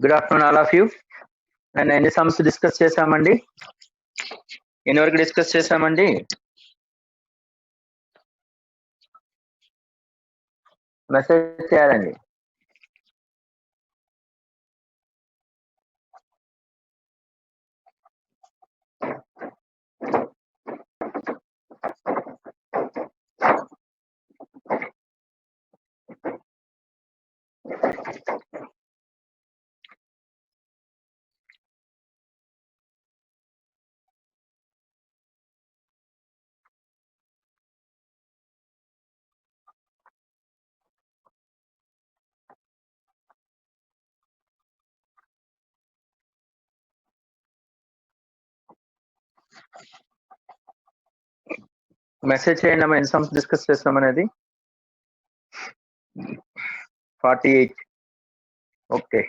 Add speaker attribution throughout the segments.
Speaker 1: Good afternoon all of you. నేను ఎన్ని sums discuss చేశామండి? ఎన్ని వరకు డిస్కస్ చేశామండి? మెసేజ్ చేయాలండి. మెసేజ్ చేయండి అమ్మా, ఎన్ని సమ్స్ డిస్కస్ చేస్తాం అనేది. 48. ఓకే,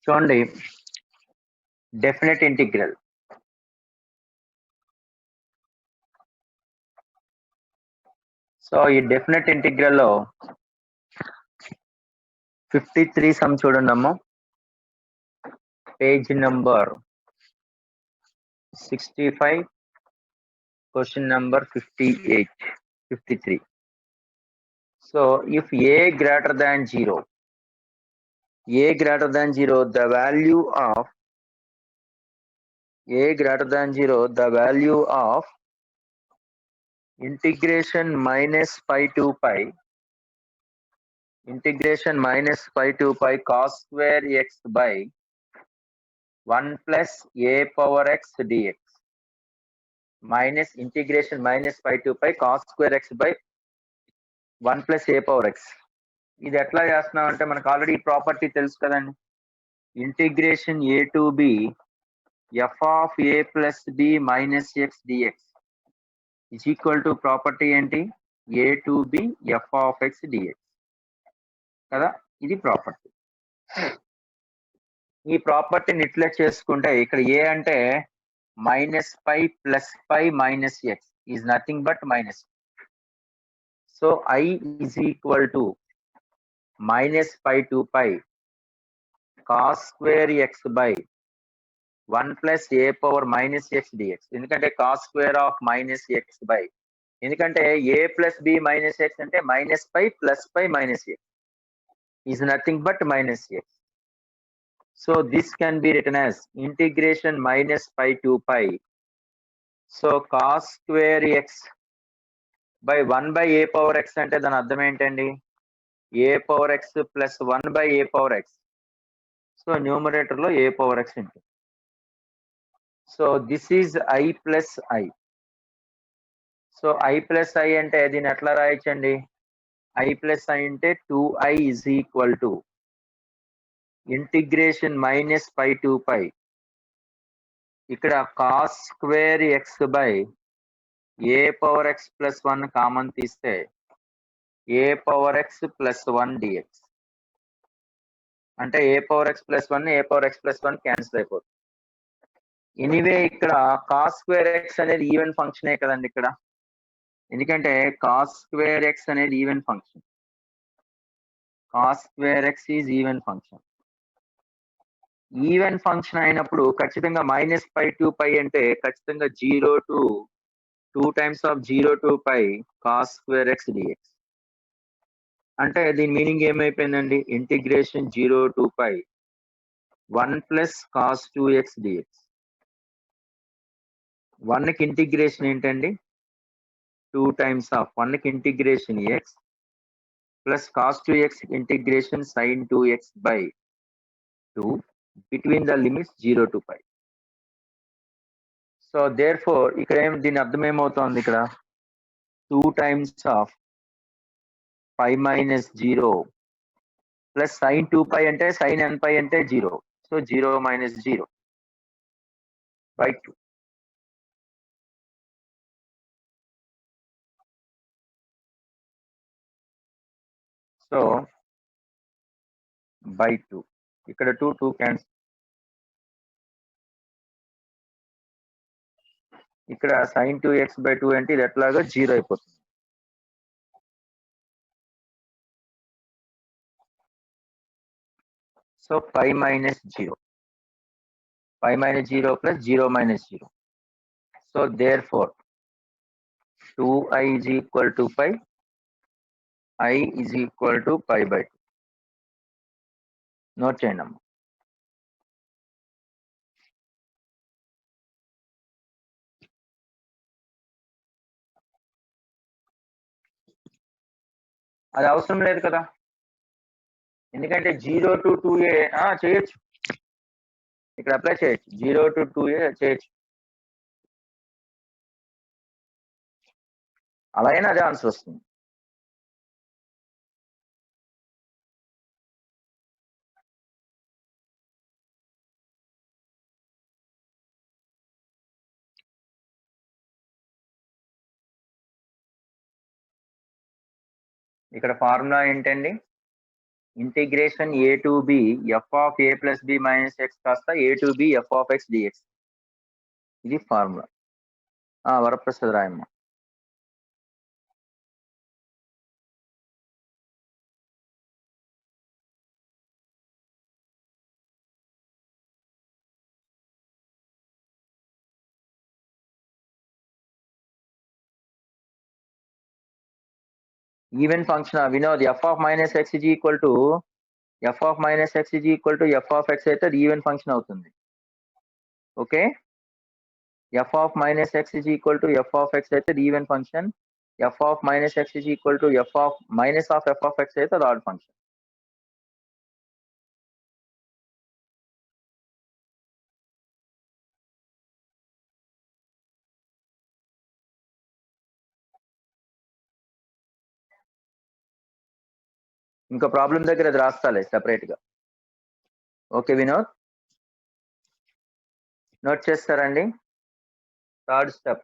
Speaker 1: చూడండి. Definite integral. సో ఈ డెఫినెట్ ఇంటిగ్రల్ లో 53 సమ్ చూడండి అమ్మా. Page number 65, question number 58, 53. So if a greater than 0, the value of the value of integration minus pi to pi cos square x by 1 plus a power x dx minus integration minus pi to pi cos square x by 1 plus a power x. ఇది ఎట్లా చేస్తున్నాం అంటే మనకు already property తెలుసు కదండి. Integration a to b f of a plus b minus x dx is equal to property ఏంటి? a to b f of x dx కదా, ఇది ప్రాపర్టీ. ఈ ప్రాపర్టీని ఇట్లా చేసుకుంటే ఇక్కడ a అంటే minus pi plus pi minus x is nothing but minus. So I is equal to minus pi to pi cos square x by 1 plus a power minus x dx. ఎందుకంటే cos square of minus x by, ఎందుకంటే a plus b minus x అంటే minus pi plus pi minus x is nothing but minus x. So this can be written as integration minus pi to pi. So cos square x by 1 by a power x అంటే దాని అర్థం ఏంటండి? a power x plus 1 by a power x. So numerator లో a power x ఉంటుంది. So this is I plus I. So I plus I అంటే దీన్ని ఎట్లా రాయొచ్చండి? I plus I అంటే 2I is equal to integration minus pi to pi, ఇక్కడ cos square x by a power x plus 1 common తీస్తే a power x plus 1 dx అంటే a power x plus 1 a power x plus 1 cancel అయిపోతుంది. Anyway ఇక్కడ cos square x అనేది even ఫంక్షనే కదండి ఇక్కడ, ఎందుకంటే cos స్క్వేర్ x అనేది even function. cos square x is even function. Even function అయినప్పుడు ఖచ్చితంగా మైనస్ పై టు పై అంటే ఖచ్చితంగా 0 to 2 times of 0 to pi cos square x dx. అంటే దీని మీనింగ్ ఏమైపోయిందండి? Integration 0 to pi 1 plus cos 2x dx. 1 కి integration ఏంటండి? 2 times of 1 కి integration x plus cos 2x integration sin 2x by 2 between the limits 0 to pi. So therefore ఇక్కడ దీని అర్థం ఏమవుతోంది? ఇక్కడ 2 times of pi minus 0 plus sin 2 pi అంటే sin n pi అంటే 0. So 0 minus 0 by 2. So by 2. ఇక్కడ 2 cancel. ఇక్కడ sin 2x by 2 అంటే ఇది ఎట్లాగా 0 అయిపోతుంది. So pi minus 0. Pi minus 0 plus 0 minus 0. So therefore 2i is equal to pi. I is equal to pi by 2. Note చేయండి అమ్మా. అది అవసరం లేదు కదా, ఎందుకంటే 0 to 2a చేయొచ్చు, ఇక్కడ అప్లై చేయొచ్చు, 0 to 2a చేయొచ్చు, అలాగైనా అదే ఆన్సర్ వస్తుంది. ఇక్కడ ఫార్ములా ఏంటండి, integration a to b f of a plus b minus x కాస్త a to b f of x dx. ఇది ఫార్ములా. వరప్రసాద్ రాయమ్మ. Even function Vinod, f of minus x is equal to f of minus x is equal to f of x అయితే అది even function అవుతుంది. Okay, f of minus x is equal to f of x అయితే అది even function, f of minus x is equal to f of minus of f of x అయితే అది add function. ఇంకో problem దగ్గర అది రాస్తాలే separate గా. Okay Vinod, note చేస్తారండి. థర్డ్ స్టెప్,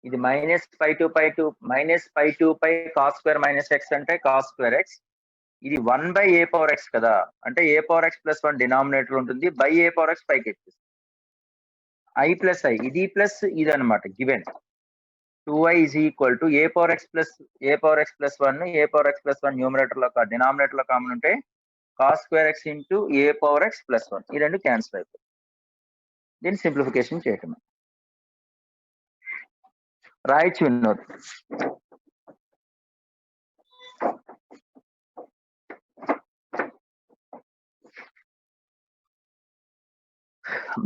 Speaker 1: ఇది minus pi to pi cos square minus x అంటే కాస్ స్క్వేర్ ఎక్స్, ఇది 1 by a పవర్ ఎక్స్ కదా, అంటే a power x plus 1 denominator ఉంటుంది, బై a పవర్ ఎక్స్ పైకి ఎక్కిస్తుంది, i ప్లస్ i, ఇది ప్లస్ ఇది అనమాట given. 2i is equal to a power x plus 1 a power x plus 1 numerator లో denominator లో కామన్ ఉంటే cos square X into a power x plus 1, ఈ రెండు క్యాన్సిల్ అయిపోతుంది. దీన్ని సింప్లిఫికేషన్ చేయటం రాయొచ్చు వినోద్.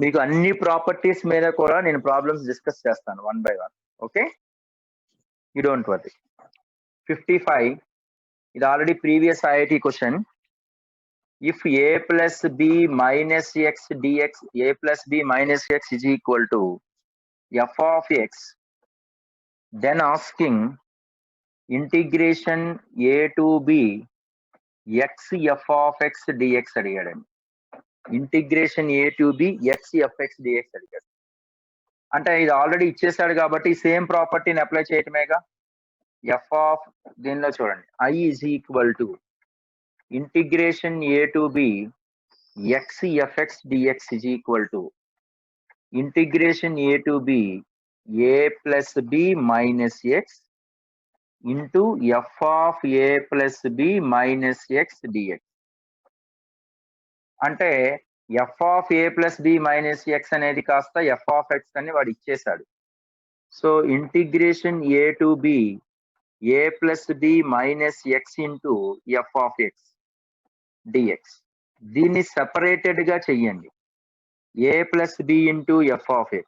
Speaker 1: మీకు అన్ని ప్రాపర్టీస్ మీద కూడా నేను ప్రాబ్లమ్స్ డిస్కస్ చేస్తాను 1 by 1. Okay, you don't worry. 55, ఇది already previous IIT question. If a plus b minus x dx, a plus b minus x is equal to f of x, then asking integration a to b x f of x dx అడిగాడండి. Integration a to b x f x dx అడిగాడు. అంటే ఇది already ఇచ్చేసాడు కాబట్టి same ప్రాపర్టీని apply చేయటమేగా. f of దీనిలో చూడండి, i is equal to integration a to b x fx dx is equal to integration a to b a plus b minus x into f of a plus b minus x dx. అంటే f of a plus b minus x అనేది కాస్త f of x అని వాడు ఇచ్చేసాడు. So integration a to b a plus b minus x into f of x dx. దీన్ని separated గా చెయ్యండి, a plus b into f of x.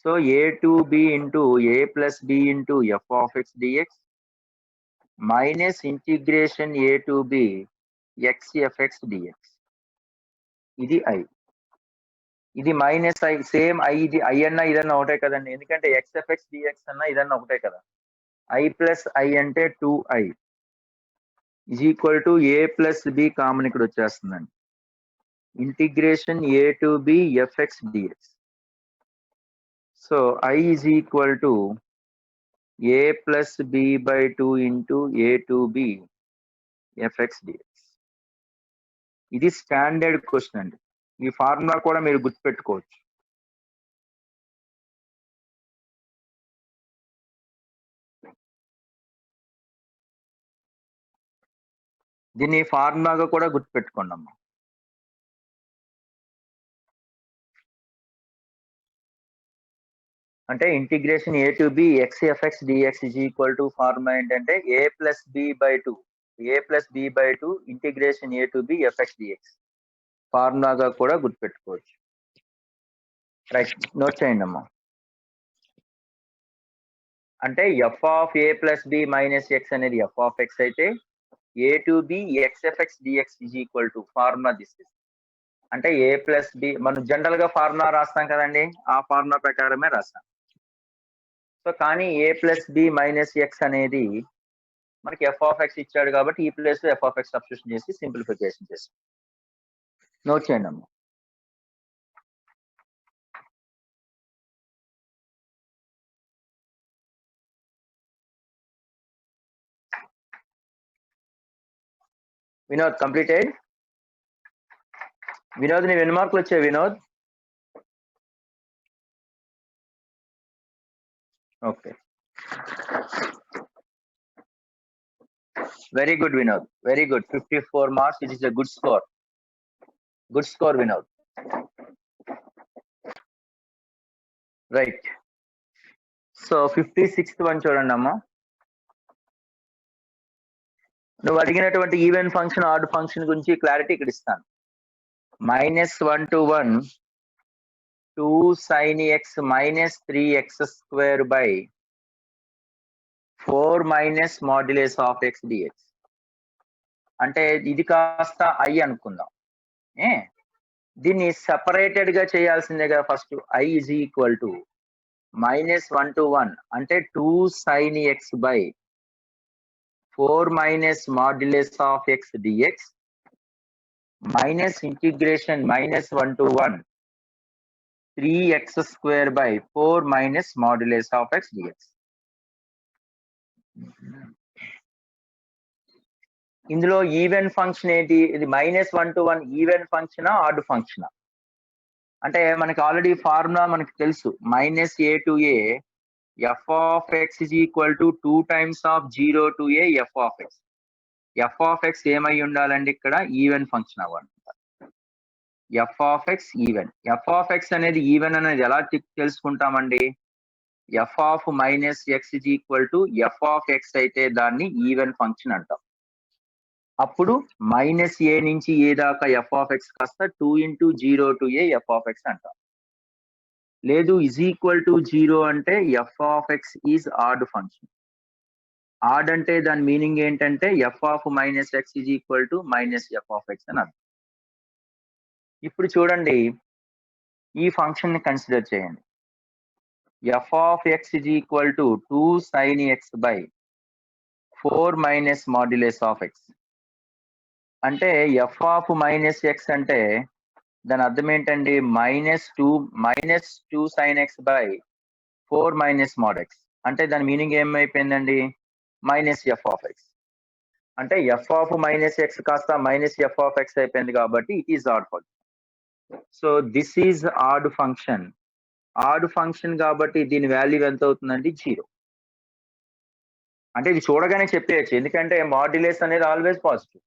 Speaker 1: So a to b into a plus b into f of x dx minus integration a to b x f x dx. ఇది i, ఇది minus i, same i, ఇది i అన్నా ఇదన్నా ఒకటే కదండి, ఎందుకంటే x f x dx అన్నా ఇదన్నా ఒకటే కదా. i ప్లస్ i అంటే 2i is equal to a plus b common ఇక్కడ వచ్చేస్తుందండి. integration a to b fx dx. So I is equal to a plus b by 2 into a to b fx dx. ఇది standard question అండి. ఈ formula కూడా మీరు గుర్తుపెట్టుకోవచ్చు. దీన్ని ఫార్ములాగా కూడా గుర్తుపెట్టుకోండి అమ్మా. అంటే integration A to b x f x d x is equal to formula ఏంటంటే a plus b by 2 integration A to b f x d x ఫార్ములాగా కూడా గుర్తుపెట్టుకోవచ్చు. రైట్, నోట్ చేయండి అమ్మా. అంటే f of a plus b minus x అనేది ఎఫ్ ఆఫ్ ఎక్స్ అయితే a to b x f x d x is equal to formula this is. అంటే a plus b మనం జనరల్ గా ఫార్ములా రాస్తాం కదండి, ఆ ఫార్ములా ప్రకారమే రాస్తాం. సో కానీ ఏ ప్లస్ బి మైనస్ ఎక్స్ అనేది మనకి ఎఫ్ ఆఫ్ ఎక్స్ ఇచ్చాడు కాబట్టి ఈ ప్లేస్ లో ఎఫ్ ఆఫ్ ఎక్స్ సబ్స్టిట్యూషన్ చేసి సింప్లిఫికేషన్ చేస్తాం. నోట్ చేయండి అమ్మా. వినోద్ కంప్లీటెడ్. వినోద్ నీ ఎన్ని మార్కులు వచ్చాయి Vinod? Okay, very good Vinod, very good. 54 marks, it is a good score. Good score Vinod. Right, so 56th one చూడండి అమ్మా. నువ్వు అడిగినటువంటి ఈవెన్ ఫంక్షన్ ఆడ్ ఫంక్షన్ గురించి క్లారిటీ ఇక్కడ ఇస్తాను. -1 to 1 2 sin x minus 3x square by 4 minus modulus of x dx. అంటే ఇది కాస్త i అనుకుందాం. దీన్ని సెపరేటెడ్ గా చేయాల్సిందే కదా. First i is equal to -1 to 1 అంటే 2 sin x by 4 minus modulus of x dx minus integration -1 to 1 3x square by 4 minus modulus of x dx. ఇందులో ఈవెన్ ఫంక్షన్ ఏంటి? ఇది -1 to 1 ఈవెన్ ఫంక్షనా ఆడ్ ఫంక్షనా? అంటే మనకి already formula మనకి తెలుసు. -a to a f of x is equal to 2 times of 0 to a f of x. f of x ఏమై ఉండాలండి ఇక్కడ? ఈవెన్ ఫంక్షన్ అవ్వాలి. f of x even. f of x అనేది even అనేది ఎలా తెలుసుకుంటామండి? f of -x is equal to f of x అయితే దాన్ని even function అంటాం. అప్పుడు -a నుంచి a దాకా f of x కాస్త 2 into 0 to a f of x అంటాం. లేదు is equal to 0 అంటే f of x is odd function. Odd అంటే దాని మీనింగ్ ఏంటంటే f of -x is equal to -f of x అని అర్థం. ఇప్పుడు చూడండి, ఈ ఫంక్షన్ ని కన్సిడర్ చేయండి. f of x is equal to 2 sin x by 4 minus modulus of x. అంటే f of -x అంటే దాని అర్థం ఏంటండి? -2 sin x by 4 minus mod x. అంటే దాని మీనింగ్ ఏమైపోయిందండి? -f of x. అంటే f of -x కాస్త -f of x అయిపోయింది కాబట్టి it is add function. So this is odd function. Odd function కాబట్టి దీని వాల్యూ ఎంత అవుతుందండి? 0. అంటే ఇది చూడగానే చెప్పేయచ్చు, ఎందుకంటే మాడ్యులస్ అనేది always positive.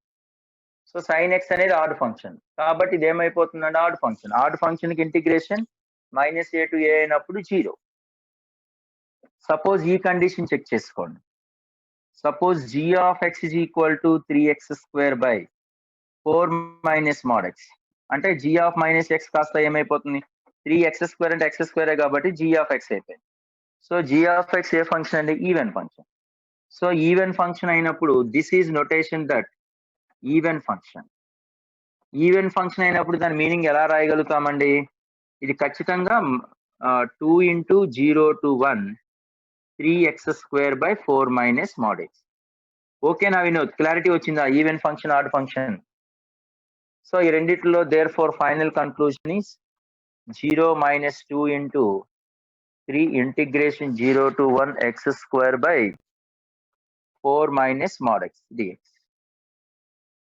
Speaker 1: So sin x అనేది ఆడ్ ఫంక్షన్ కాబట్టి ఇది ఏమైపోతుందండి? Odd function. ఆడ్ ఫంక్షన్ కి ఇంటిగ్రేషన్ -a to a అయినప్పుడు 0. సపోజ్ ఈ కండిషన్ చెక్ చేసుకోండి. Suppose g of x is equal to 3x square by 4 minus mod x. అంటే g of -x కాస్త ఏమైపోతుంది? 3x square అంటే x square కాబట్టి g of x అయిపోయింది. సో g of x ఏ ఫంక్షన్ అండి? Even function. So even function అయినప్పుడు this is notation that even function. Even function అయినప్పుడు దాని మీనింగ్ ఎలా రాయగలుగుతామండి? ఇది ఖచ్చితంగా 2 into 0 to 1 3x square by 4 minus mod x. ఓకేనా వినోద్? క్లారిటీ వచ్చిందా? Even function odd function so ఈ రెండిట్లో therefore final conclusion is 0 minus 2 into 3 integration 0 to 1 x square by 4 minus mod x dx.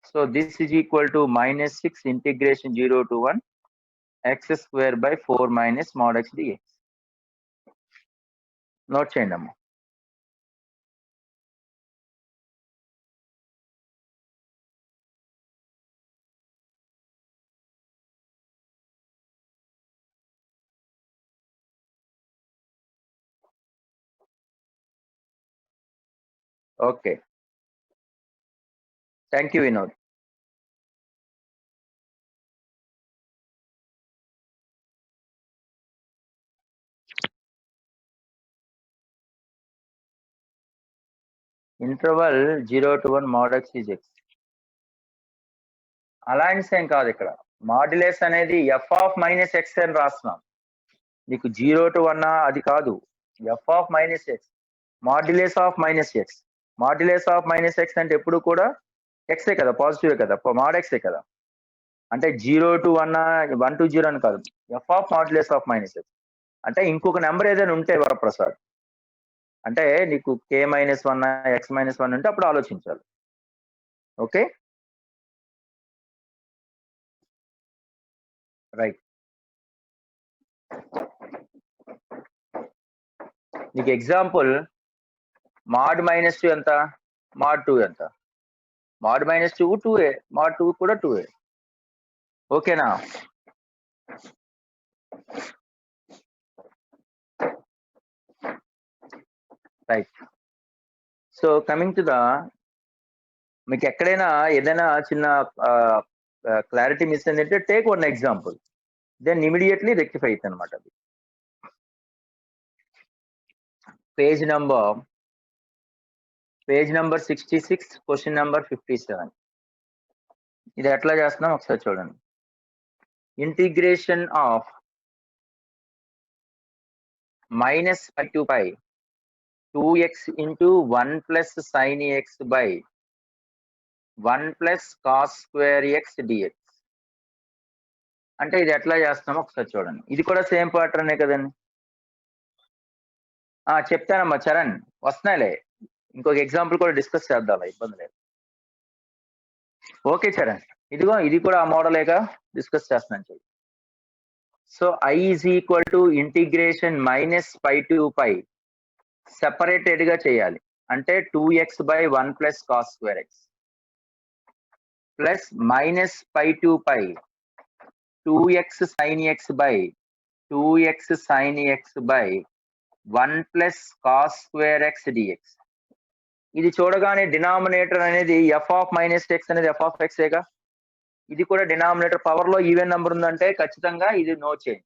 Speaker 1: So this is equal to minus 6 integration 0 to 1 x square by 4 minus mod x dx. Note చేయండి అమ్మా. Okay. Thank you, Vinod. Interval 0 to 1 mod x is x. Alliance ఏం కాదు ఇక్కడ. Modulus అనేది f of minus X అని రాస్తున్నాం. నీకు 0 to 1 అది కాదు, F of minus X, modulus of minus X. Modulus of minus x అంటే ఎప్పుడు కూడా ఎక్సే కదా, పాజిటివే కదా, మాడ్ ఎక్సే కదా. అంటే 0 to 1 1 to 0 అని కాదు, F of modulus of minus x. అంటే ఇంకొక నెంబర్ ఏదైనా ఉంటే వరప్రసాద్, అంటే నీకు k మైనస్ 1 ఎక్స్ మైనస్ 1 ఉంటే అప్పుడు ఆలోచించాలి. Okay, right. నీకు ఎగ్జాంపుల్ మాడ్ మైనస్ 2 ఎంత, మాడ్ 2 ఎంత, మాడ్ మైనస్ 2 2a, మాడ్ 2 కూడా 2a. ఓకేనా? Right. So coming to the, మీకు ఎక్కడైనా ఏదైనా చిన్న క్లారిటీ మిస్ అయిందంటే take one example, then immediately rectify అవుతుంది అనమాట. అది పేజ్ నెంబర్ 66, క్వశ్చన్ నెంబర్ 57. ఇది ఎట్లా చేస్తున్నాం ఒకసారి చూడండి. Integration of minus pi to pi 2x into 1 plus sin x by 1 plus cos square x dx. అంటే ఇది ఎట్లా చేస్తామో ఒకసారి చూడండి. ఇది కూడా సేమ్ ప్యాటర్నే కదండి. చెప్తానమ్మా చరణ్, వస్తున్నాయిలే. ఇంకొక ఎగ్జాంపుల్ కూడా డిస్కస్ చేద్దాం, ఇబ్బంది లేదు. ఓకే చరణ్, ఇదిగో ఇది కూడా ఆ మోడలేగా డిస్కస్ చేస్తున్నాను చెప్పి. So I is equal to integration minus pi to pi separated గా చేయాలి. అంటే 2x by 1 plus cos square x plus minus pi to pi 2x sin x by 2x sin x by 1 plus cos square x dx. ఇది చూడగానే denominator అనేది f of minus x అనేది f of X ఏగా. ఇది కూడా denominator power లో even number ఉందంటే ఖచ్చితంగా ఇది నో చేంజ్.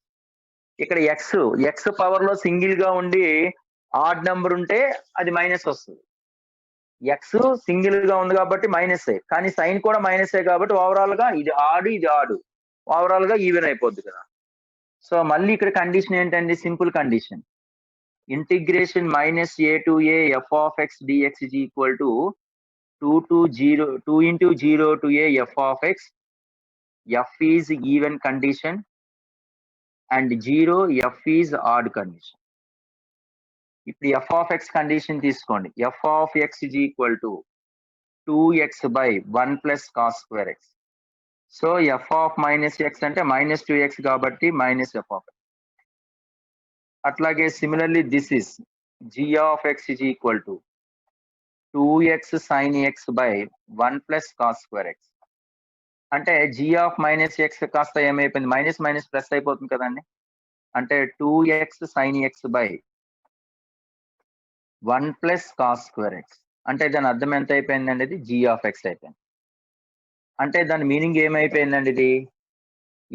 Speaker 1: ఇక్కడ ఎక్స్ పవర్ లో సింగిల్ గా ఉండి ఆడ్ నెంబర్ ఉంటే అది మైనస్ వస్తుంది. ఎక్స్ సింగిల్ గా ఉంది కాబట్టి మైనసే, కానీ సైన్ కూడా మైనసే కాబట్టి ఓవరాల్ గా ఇది ఆడు ఇది ఆడు, ఓవరాల్ గా ఈవెన్ అయిపోద్ది కదా. సో మళ్ళీ ఇక్కడ కండిషన్ ఏంటండి, simple condition. Integration minus a to a f of x dx is equal to 2 into 0 to a f of x. F is even condition and 0 f is odd condition. ఇప్పుడు f of x condition తీసుకోండి. f of x is equal to 2x by 1 plus cos square x. So f of minus x అంటే minus 2x కాబట్టి minus f of x. అట్లాగే similarly this is g of x is equal to 2x sin x by 1 plus cos square x. అంటే g of minus x కాస్త ఏమైపోయింది, minus minus plus అయిపోతుంది కదండి. అంటే 2x sin x by 1 plus cos square x. అంటే దాని అర్థం ఎంత అయిపోయిందండి, ఇది g of x అయిపోయింది. అంటే దాని మీనింగ్ ఏమైపోయిందండి,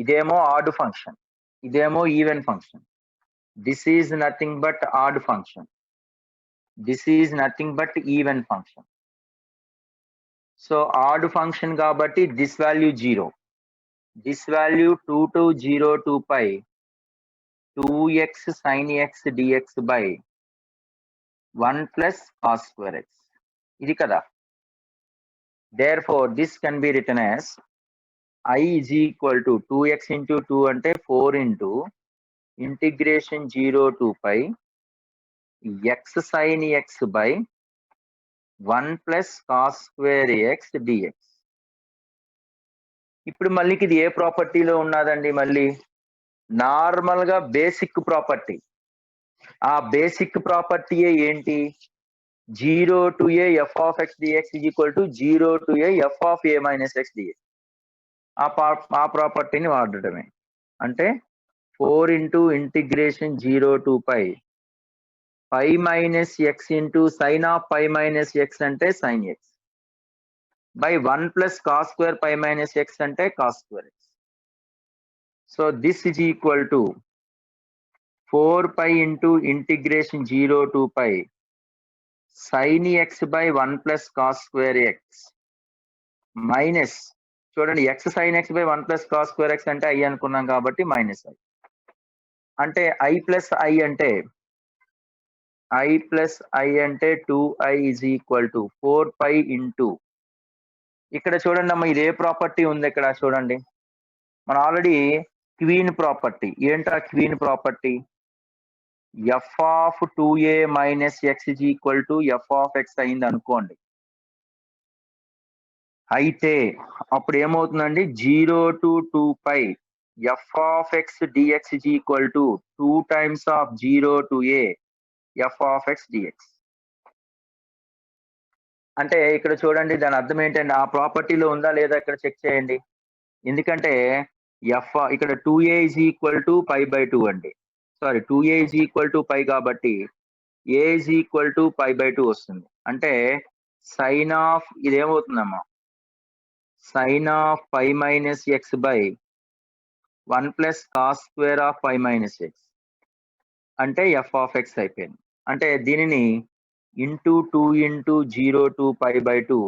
Speaker 1: ఇదేమో ఆడ్ ఫంక్షన్, ఇదేమో even function. This is nothing but odd function, this is nothing but even function. So odd function కాబట్టి this value 0, this value 2 to 0 to pi 2x sin x dx by 1 plus cos square x. ఇది కదా. Therefore this can be written as I is equal to 2x into 2 అంటే 4 into integration 0 to pi x sin x by 1 plus cos square x dx. ఇప్పుడు మళ్ళీ ఇది ఏ ప్రాపర్టీలో ఉన్నదండి? మళ్ళీ normal గా basic property. ఆ బేసిక్ ప్రాపర్టీ ఏంటి? 0 to a f of x dx is equal to 0 to a f of a minus x dx. ఆ ప్రాపర్టీని వాడటమే. అంటే 4 into integration 0 to pi pi minus x into sin of pi minus x అంటే sin x by 1 plus cos square pi minus x అంటే cos square x. So this is equal to 4 pi into integration 0 to pi sin x by 1 plus cos square x minus చూడండి x sin x by 1 plus cos square x అంటే i అనుకున్నాం కాబట్టి minus i. అంటే i plus i అంటే 2i is equal to 4 pi into ఇక్కడ చూడండి అమ్మ, ఇదే ప్రాపర్టీ ఉంది ఇక్కడ చూడండి. మన ఆల్రెడీ క్వీన్ ప్రాపర్టీ. ఏంటా queen property? f of 2a minus x is equal to f of x అయింది అనుకోండి. అయితే అప్పుడు ఏమవుతుందండి? 0 to 2 pi f of x dx is equal to 2 times of 0 to a f of x dx. అంటే ఇక్కడ చూడండి, దాని అర్థం ఏంటండి? ఆ ప్రాపర్టీలో ఉందా లేదా ఇక్కడ చెక్ చేయండి. ఎందుకంటే ఇక్కడ 2a is equal to pi by 2 అండి. Sorry, 2a is equal to pi కాబట్టి a is equal to pi by 2 వస్తుంది. అంటే సైన్ ఆఫ్ ఇదేమవుతుందమ్మా? Sine of pi minus x by 1 plus cos square of pi minus x అంటే f of x అయిపోయింది. అంటే దీనిని into 2 into 0 to pi by 2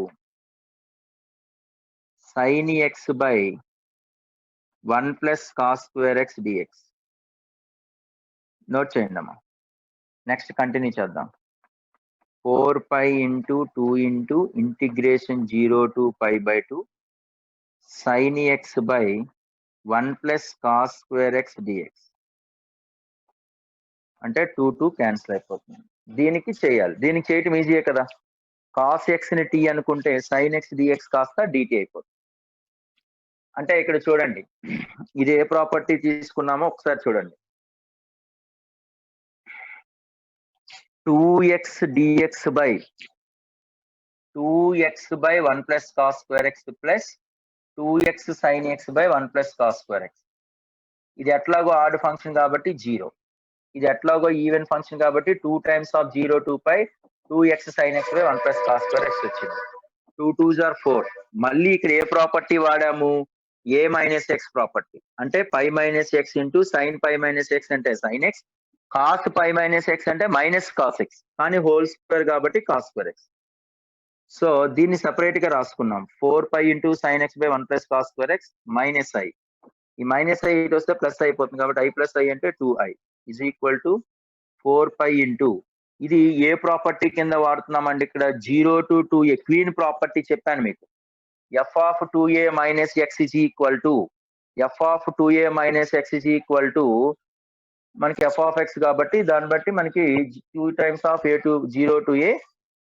Speaker 1: sin x by 1 plus cos square x dx. Note చేయండి అమ్మా. Next continue చేద్దాం. 4 pi into 2 into integration 0 to pi by 2 sin x by 1 plus cos square x dx. అంటే 2 cancel అయిపోతుంది. దీనికి చేయాలి. దీనికి చేయటం ఈజీయే కదా. cos x ని t అనుకుంటే sin x dx కాస్త dt అయిపోతుంది. అంటే ఇక్కడ చూడండి, ఇది ఏ ప్రాపర్టీ తీసుకున్నామో ఒకసారి చూడండి. 2x dx by 2x by 1 plus cos square x plus 2x sin x by 1 plus cos square x. ఇది ఎట్లాగో ఆడ్ ఫంక్షన్ కాబట్టి 0. ఇది ఎట్లాగో ఈవెన్ ఫంక్షన్ కాబట్టి 2 times of 0 to pi 2x sin x by 1 plus cos square x వచ్చింది. 2 2s are 4. మళ్ళీ ఇక్కడ ఏ property వాడాము? a minus x property. అంటే pi minus x into sin pi minus x అంటే sin x, cos pi minus x అంటే minus cos x, కానీ whole square కాబట్టి cos square x. So దీన్ని సెపరేట్ గా రాసుకున్నాం. 4 pi into sin x by 1 plus cos square x minus i. ఈ minus i ఇటు వస్తే ప్లస్ అయిపోతుంది కాబట్టి i plus i అంటే 2i is equal to 4 pi into ఇది ఏ ప్రాపర్టీ కింద వాడుతున్నామండి? ఇక్కడ 0 to 2a క్వీన్ ప్రాపర్టీ చెప్పాను మీకు. f of 2a minus x is equal to f of 2a minus x is equal to మనకి f of x కాబట్టి దాన్ని బట్టి మనకి 2 times of a to 0 to a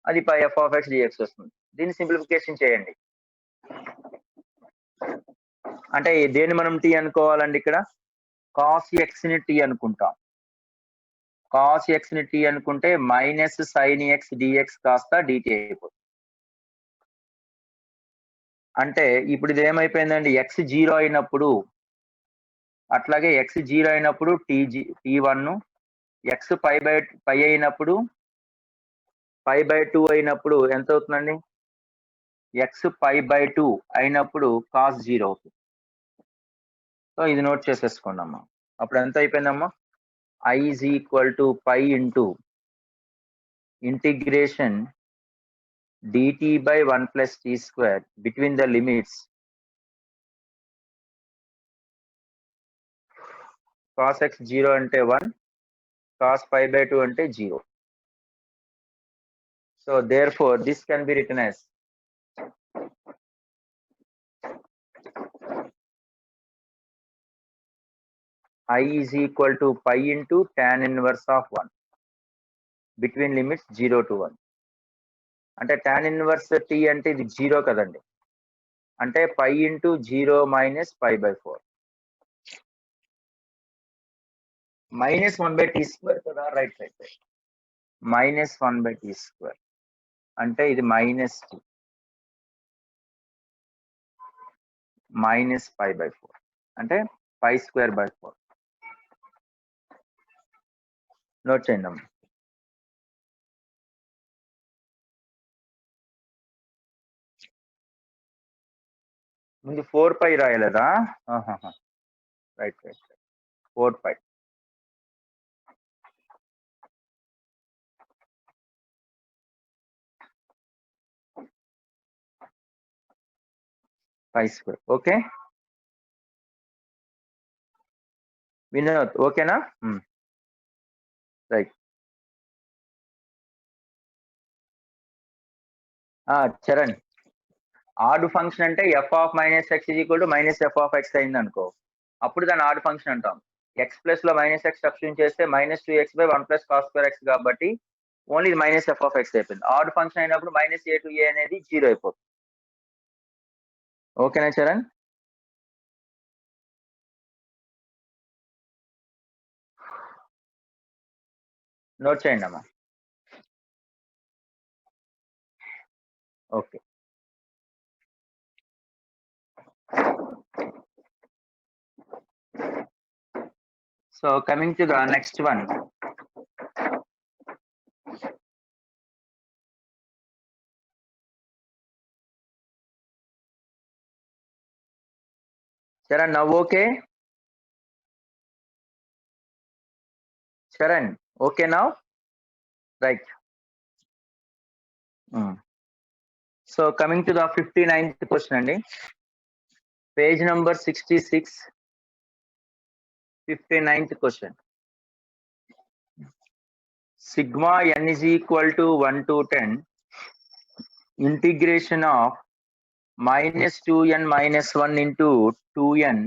Speaker 1: అది pi f of x dx వస్తుంది. దీన్ని సింప్లిఫికేషన్ చేయండి. అంటే దేన్ని మనం t అనుకోవాలండి? ఇక్కడ cos x ని t అనుకుంటాం. cos x ని t అనుకుంటే మైనస్ sin x dx కాస్త dt అయిపోతుంది. అంటే ఇప్పుడు ఇది ఏమైపోయిందండి? x 0 అయినప్పుడు, అట్లాగే x 0 అయినప్పుడు t1, x పై అయినప్పుడు pi by 2 అయినప్పుడు ఎంత అవుతుందండి? x pi by 2 అయినప్పుడు cos 0 అవుతుంది. సో ఇది నోట్ చేసేసుకోండి అమ్మా. అప్పుడు ఎంత అయిపోయిందమ్మా? i is equal to pi into integration dt by 1 plus t square between the limits cos x 0 అంటే 1, cos pi by 2 అంటే 0. So therefore this can be written as I is equal to pi into tan inverse of 1 between limits 0 to 1. అంటే tan inverse t అంటే ఇది 0 కదండి, అంటే pi into 0 minus pi by 4 minus 1 by t square కదా, right right right, minus 1 by t square అంటే ఇది minus t minus pi by 4 అంటే pi square by 4. Note చేయండి అమ్మా. ముందు 4 pi రాయలేదా? Right right, 4 pi. pi square. Okay Vinod, ఓకేనా? Right. Charan, odd function అంటే f of minus x is equal to minus f of x అయింది అనుకో, అప్పుడు దాన్ని ఆడ్ ఫంక్షన్ అంటాం. ఎక్స్ ప్లస్ లో మైనస్ ఎక్స్ సబ్స్టిట్యూట్ చేస్తే minus 2x by 1 plus cos square x కాబట్టి ఓన్లీ ఇది మైనస్ ఎఫ్ ఆఫ్ ఎక్స్ అయిపోయింది. ఆడ్ ఫంక్షన్ అయినప్పుడు మైనస్ ఏ టు ఏ అనేది 0 అయిపోతుంది. ఓకేనా చరణ్? నోట్ చేయండి అమ్మా. Okay, so coming to the next one. Charan now okay? Charan okay now? Right. So coming to the 59th question అండి, page number 66, 59th question. Sigma n is equal to 1 to 10 integration of minus 2n minus 1 into 2n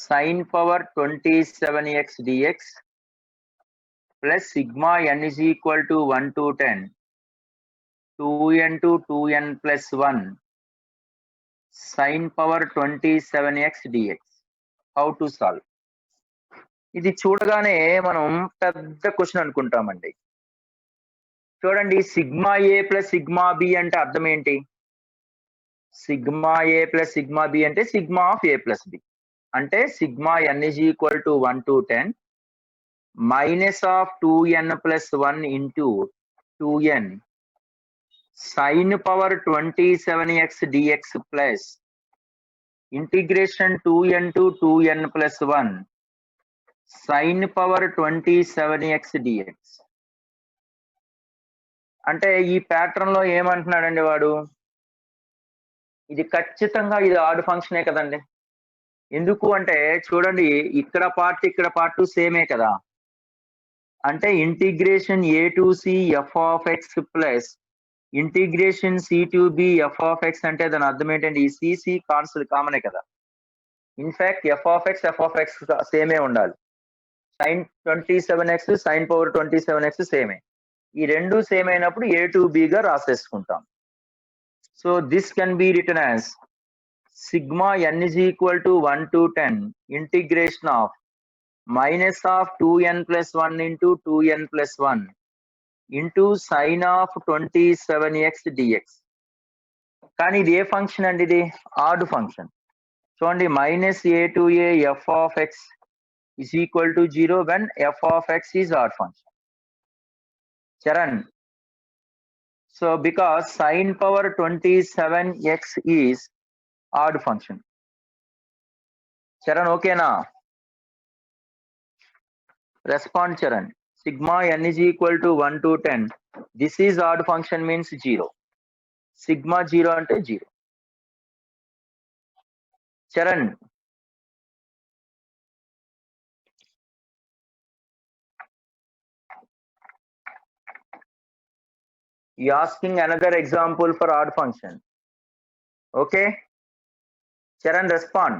Speaker 1: sin power 27x dx plus sigma n is equal to 1 to 10 2n to 2n plus 1 sin power 27x dx. How to solve? ఇది చూడగానే మనం పెద్ద question అనుకుంటామండి. చూడండి, sigma a plus sigma b అంటే అర్థం ఏంటి? Sigma a plus sigma b అంటే sigma of a plus b, అంటే sigma n is equal to 1 to 10 minus of 2n plus 1 into 2n sine power 27x dx plus integration 2n to 2n plus 1 sine power 27x dx. అంటే ఈ pattern లో ఏమంటున్నాడండి వాడు? ఇది ఖచ్చితంగా ఇది add ఫంక్షనే కదండి. ఎందుకు అంటే చూడండి, ఇక్కడ పార్ట్ సేమే కదా, అంటే integration A to C F of X plus integration C to B F of X అంటే దాని అర్థం ఏంటంటే ఈ సిసి కాన్స్టెంట్ కామనే కదా. ఇన్ఫాక్ట్ ఎఫ్ ఆఫ్ ఎక్స్ సేమే ఉండాలి. Sign 27x sign power 27x సేమే, ఈ రెండు సేమ్ అయినప్పుడు ఏ టు బి గా రాసేసుకుంటాం. So this can be written as sigma n is equal to 1 to 10 integration of minus of 2n plus 1 into 2n plus 1 into sin of 27x dx. కానీ ఇది ఏ function అండి? ఇది ఆడ్ ఫంక్షన్. చూడండి, minus a to A F of X is equal to 0 when f of x is odd function. Charan, so because sin power 27x is odd function. Charan okay na? Respond Charan. Sigma n is equal to 1 to 10. This is odd function means 0. Sigma 0 ante 0. Charan, you asking another example for odd function. Okay? Charan respond.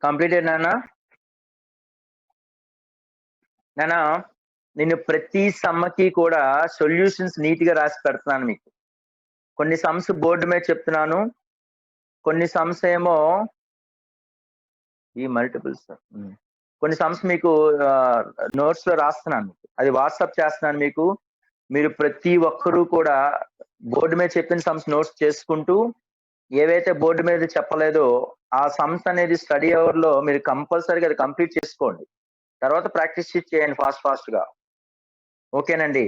Speaker 1: Completed నానా? నానా నేను ప్రతి సమ్మకి కూడా solutions neat గా రాసి పెడుతున్నాను మీకు. కొన్ని సమ్స్ బోర్డు మీద చెప్తున్నాను, కొన్ని సమ్స్ ఏమో ఈ మల్టిపుల్స్, కొన్ని సమ్స్ మీకు నోట్స్ లో రాస్తున్నాను, అది వాట్సాప్ చేస్తున్నాను మీకు. మీరు ప్రతి ఒక్కరూ కూడా బోర్డు మీద చెప్పిన సమ్స్ నోట్స్ చేసుకుంటూ, ఏవైతే బోర్డు మీద చెప్పలేదో ఆ సమ్స్ అనేది స్టడీ అవర్ లో మీరు కంపల్సరీగా అది కంప్లీట్ చేసుకోండి. తర్వాత ప్రాక్టీస్ చేయండి ఫాస్ట్ గా. ఓకేనండి?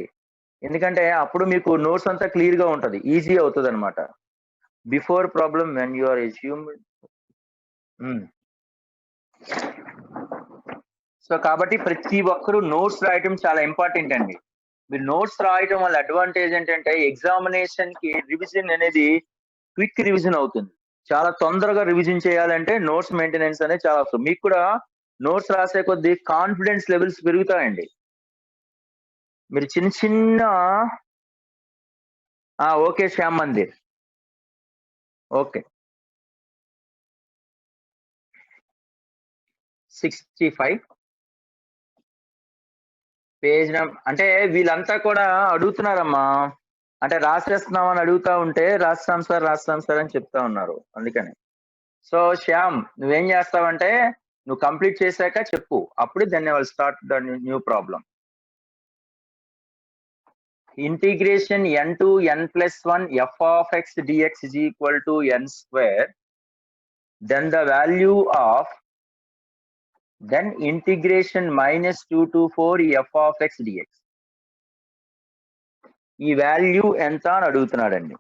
Speaker 1: ఎందుకంటే అప్పుడు మీకు నోట్స్ అంతా క్లియర్ గా ఉంటది, ఈజీ అవుతుంది అనమాట. Before problem when you are assumed. So కాబట్టి ప్రతి ఒక్కరు నోట్స్ రాయటం చాలా ఇంపార్టెంట్ అండి. మీరు నోట్స్ రాయటం వల్ల అడ్వాంటేజ్ ఏంటంటే ఎగ్జామినేషన్ కి రివిజన్ అనేది క్విక్ రివిజన్ అవుతుంది. చాలా తొందరగా రివిజన్ చేయాలంటే నోట్స్ మెయింటెనెన్స్ అనేది చాలా అవసరం. మీకు కూడా నోట్స్ రాసే కొద్దీ కాన్ఫిడెన్స్ లెవెల్స్ పెరుగుతాయండి. మీరు చిన్న చిన్న okay Shyam Mandir, okay 65 page అంటే వీళ్ళంతా కూడా అడుగుతున్నారమ్మా, అంటే రాసేస్తున్నాం అని అడుగుతా ఉంటే రాస్తాం సార్ అని చెప్తా ఉన్నారు, అందుకని. సో శ్యామ్ నువ్వేం చేస్తావంటే నువ్వు కంప్లీట్ చేశాక చెప్పు, అప్పుడు then I will start the new problem. Integration n to n plus 1 f of x dx is equal to n square, then the value of then integration minus 2 to 4 f of x dx. ఈ value ఎంత అని అడుగుతున్నాడండి.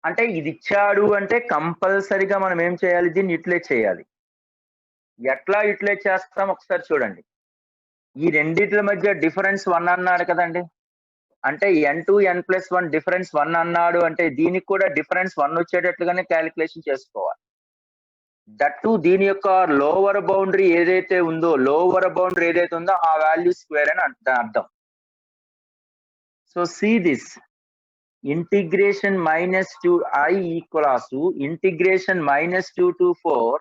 Speaker 1: అంటే ఇది ఇచ్చాడు అంటే కంపల్సరీగా మనం ఏం చేయాలి, దీన్ని యూటిలైజ్ చేయాలి. ఎట్లా యూటిలైజ్ చేస్తాం ఒకసారి చూడండి. ఈ రెండిట్ల మధ్య డిఫరెన్స్ 1 అన్నాడు కదండి, అంటే n+1 డిఫరెన్స్ 1 అన్నాడు అంటే దీనికి కూడా డిఫరెన్స్ 1 వచ్చేటట్లుగానే క్యాలిక్యులేషన్ చేసుకోవాలి. దట్టు దీని యొక్క లోవర్ బౌండరీ ఏదైతే ఉందో ఆ వాల్యూ స్క్వేర్ అని అర్థం. So see this integration -2 I equals to integration -2 to 4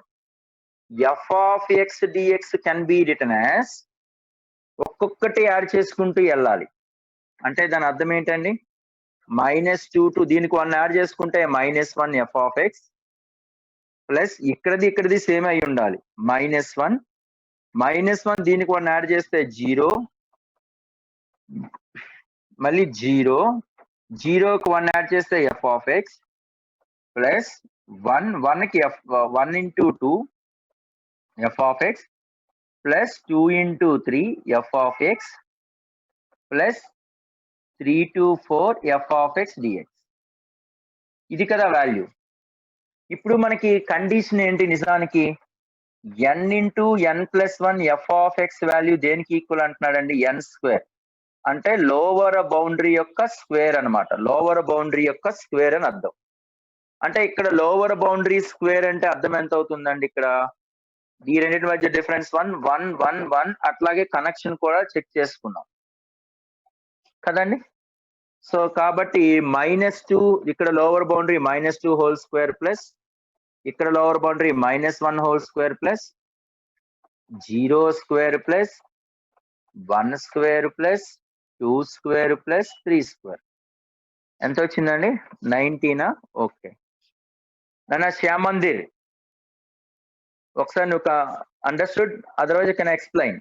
Speaker 1: f of x dx can be written as, ఒక్కొక్కటి యాడ్ చేసుకుంటూ వెళ్ళాలి. అంటే దాని అర్థం ఏంటండి, -2 to దీనికి 1 యాడ్ చేసుకుంటే -1 f of x ప్లస్ ఇక్కడిది సేమ్ అయి ఉండాలి, -1 దీనికి 1 యాడ్ చేస్తే 0, మళ్ళీ 0కి 1 యాడ్ చేస్తే f of x ప్లస్ 1కి 1 into 2 f of x plus 2 into 3 f of x plus 3 to 4 f of x dx. ఇది కదా వాల్యూ. ఇప్పుడు మనకి కండిషన్ ఏంటి నిజానికి, n into n+1 f of x value దేనికి ఈక్వల్ అంటున్నాడండి, n స్క్వేర్, అంటే లోవర్ బౌండరీ యొక్క స్క్వేర్ అన్నమాట. లోవర్ బౌండరీ యొక్క స్క్వేర్ అని అర్థం. అంటే ఇక్కడ లోవర్ బౌండరీ స్క్వేర్ అంటే అర్థం ఎంత అవుతుందండి, ఇక్కడ ఈ రెండింటి మధ్య డిఫరెన్స్ 1 అట్లాగే కనెక్షన్ కూడా చెక్ చేసుకున్నాం కదండి. సో కాబట్టి -2 ఇక్కడ lower boundary -2 whole square plus ఇక్కడ lower boundary -1 whole square plus 0 square plus 1 square plus 2 square plus 3 square. ఎంత వచ్చిందండి, 19. ఓకే నాన్న శ్యామ్ మందిర్, ఒకసారి నువ్వు అండర్స్టూడ్, అదర్వైజ్ కెన్ ఎక్స్ప్లెయిన్.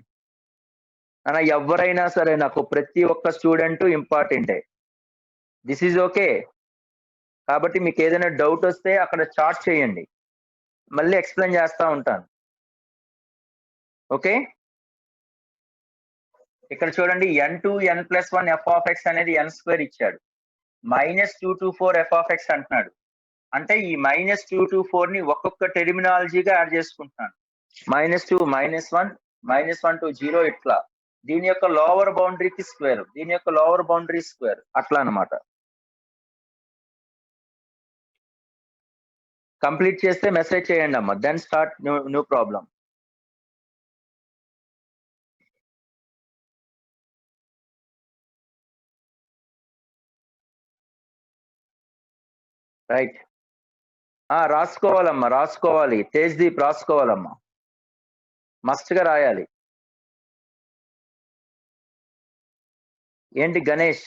Speaker 1: నాన్న ఎవరైనా సరే నాకు ప్రతి ఒక్క స్టూడెంట్ ఇంపార్టెంటే, దిస్ ఈజ్ ఓకే. కాబట్టి మీకు ఏదైనా డౌట్ వస్తే అక్కడ చాట్ చేయండి, మళ్ళీ ఎక్స్ప్లెయిన్ చేస్తా ఉంటాను. ఓకే, ఇక్కడ చూడండి n to n+1 f of x అనేది n స్క్వేర్ ఇచ్చాడు, -2 to 4 f of x అంటున్నాడు. అంటే ఈ -2 to 4 ని ఒక్కొక్క టెర్మినాలజీగా యాడ్ చేసుకుంటున్నాను. -2 -1 to 0 ఇట్లా, దీని యొక్క లోవర్ బౌండరీకి స్క్వేర్, దీని యొక్క లోవర్ బౌండరీ స్క్వేర్, అట్లా అన్నమాట. కంప్లీట్ చేస్తే మెసేజ్ చేయండి అమ్మా, then start new problem. Right. రాసుకోవాలమ్మా, రాసుకోవాలి. తేజ్దీప్ రాసుకోవాలమ్మా, మస్ట్ గా రాయాలి. ఏంటి Ganesh?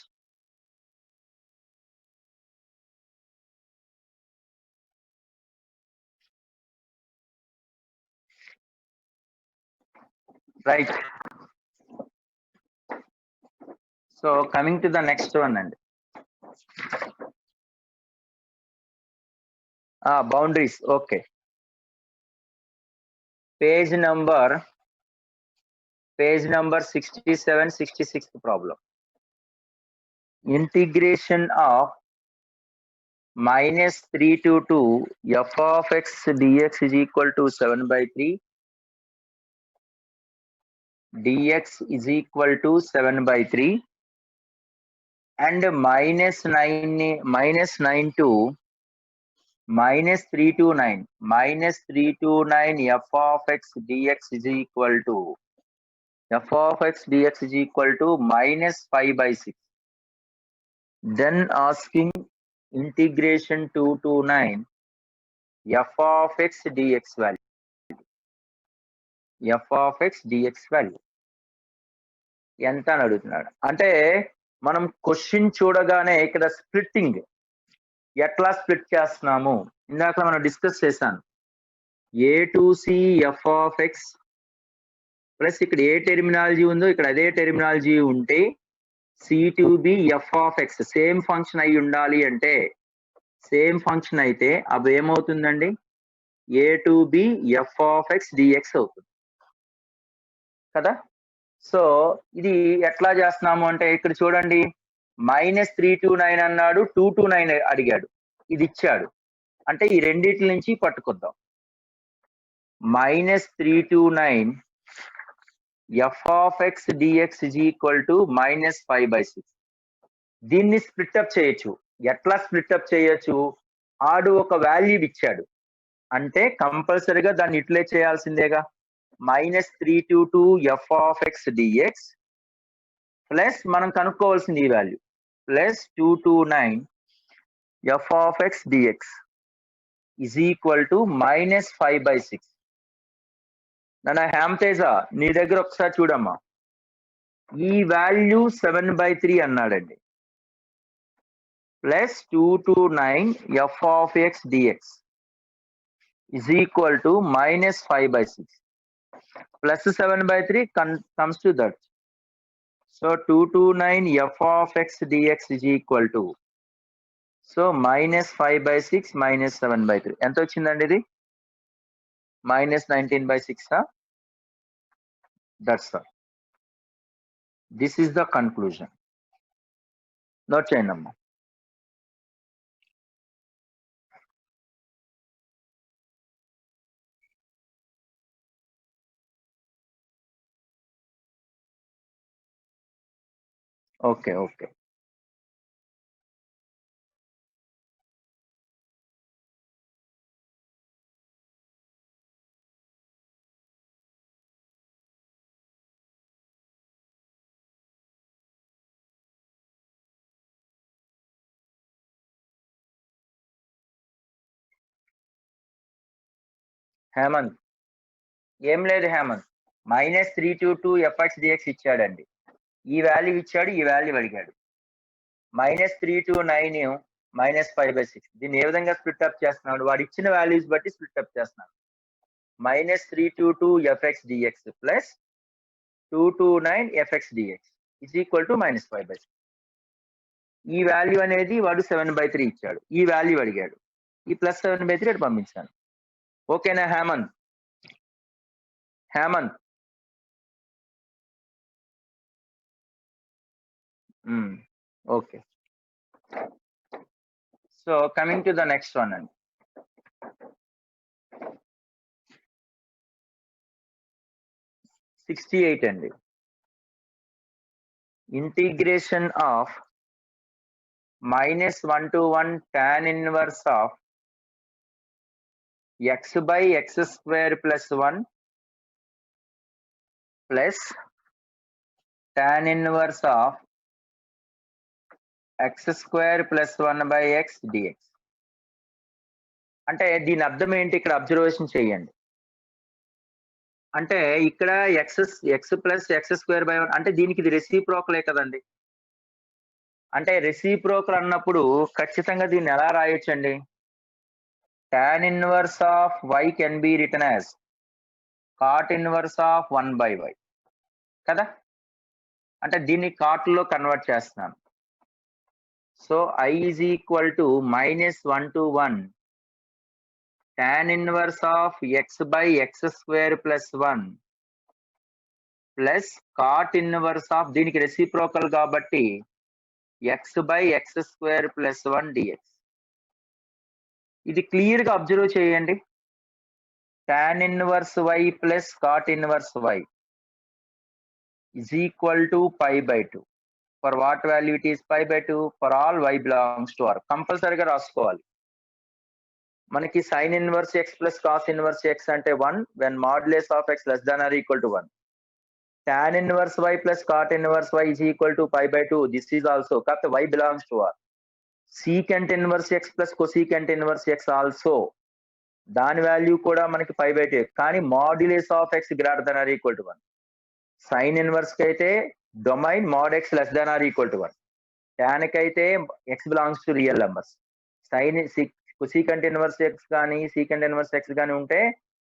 Speaker 1: Right. So coming to the next one అండి. Boundaries. Okay, page number 67, 66 problem. Integration of -3 to 2 f of x dx is equal to 7/3, dx is equal to 7/3, and -9 to -329 f of x dx is equal to -5/6. Then asking integration 2 to 9 f of x dx value. ఎంత అని అడుగుతున్నాడు. అంటే మనం question చూడగానే ఇక్కడ splitting ఎట్లా split చేస్తున్నాము ఇందాక మనం డిస్కస్ చేశాను. A to C F of X plus ఇక్కడ ఏ టెర్మినాలజీ ఉందో ఇక్కడ అదే టెర్మినాలజీ ఉంటే c to B F of x same function అయి ఉండాలి అంటే, సేమ్ ఫంక్షన్ అయితే అవి ఏమవుతుందండి, a to B F of x d x అవుతుంది కదా. సో ఇది ఎట్లా చేస్తున్నాము అంటే ఇక్కడ చూడండి, -329 అన్నాడు, 229 అడిగాడు, ఇది ఇచ్చాడు. అంటే ఈ రెండిటి నుంచి పట్టుకొద్దాం. -329 f of x dx is equal to -5/6. దీన్ని స్ప్లిట్ అప్ చేయొచ్చు. ఎట్లా స్ప్లిట్ అప్ చేయొచ్చు, ఆడు ఒక వాల్యూ ఇచ్చాడు అంటే కంపల్సరీగా దాన్ని యూటిలైజ్ చేయాల్సిందేగా. -322 f of x dx plus మనం కనుక్కోవాల్సింది ఈ value plus 229 f of x dx is equal to -5/6. నాన్న హ్యామ్తేజ నీ దగ్గర ఒకసారి చూడమ్మా, ఈ వాల్యూ 7/3 అన్నాడండి, plus 229 f of x dx is equal to -5/6 plus 7/3 comes to that. So 229 f of x dx is equal to, so -5/6 -7/3 ఎంత వచ్చిందండి ఇది, -19/6. That's all. This is the conclusion. Note చేయండి అమ్మా. ఓకే ఓకే, హేమంత్ ఏం లేదు Hemant, -322 fx dx ఇచ్చాడండి, ఈ value ఇచ్చాడు, ఈ వాల్యూ అడిగాడు. -329 -5/6 దీన్ని ఏ విధంగా స్ప్లిట్ అప్ చేస్తున్నాడు, వాడు ఇచ్చిన వాల్యూస్ బట్టి స్ప్లిట్ అప్ చేస్తున్నాడు. -322 fx dx plus 229 fx dx is equal to -5/6. ఈ వాల్యూ అనేది వాడు 7/3 ఇచ్చాడు, ఈ వాల్యూ అడిగాడు, ఈ ప్లస్ 7/3 అటు పంపించాను. ఓకేనా Hemanth? Okay. So coming to the next one అండి. 68 అండి. Integration of -1 to 1 tan inverse of x by x square plus 1 plus tan inverse of x square plus 1 by x dx. అంటే దీని అర్థం ఏంటి? ఇక్కడ అబ్జర్వేషన్ చేయండి. అంటే ఇక్కడ X plus x square by 1 అంటే దీనికి ఇది రెసిప్రోకలే కదండి. అంటే రెసిప్రోకల్ అన్నప్పుడు ఖచ్చితంగా దీన్ని ఎలా రాయొచ్చండి? tan inverse of y can be written as cot inverse of 1 by y కదా? అంటే దీన్ని cot లో కన్వర్ట్ చేస్తున్నాను. So I is equal to -1 to 1 tan inverse of x by x square plus 1 plus cot inverse of దీనికి reciprocal కాబట్టి x by x square plus 1 dx. ఇది clear గా observe చేయండి. tan inverse y plus cot inverse y is equal to pi by 2. For what value it is pi by 2? For all y belongs to R. కంపల్సరీగా రాసుకోవాలి. మనకి sin inverse x plus cos inverse x అంటే 1 when modulus of x less than or equal to 1. tan inverse y plus cot inverse y is equal to pi by 2. This is also కాబట్టి y belongs to R. secant inverse x plus cosecant inverse x also దాని value కూడా మనకి pi by 2 కానీ modulus of x greater than or equal to 1. sin inverse కి అయితే domain mod x less than or equal to 1. tan కి అయితే x belongs to real numbers. sin secant inverse x కానీ secant inverse x కానీ ఉంటే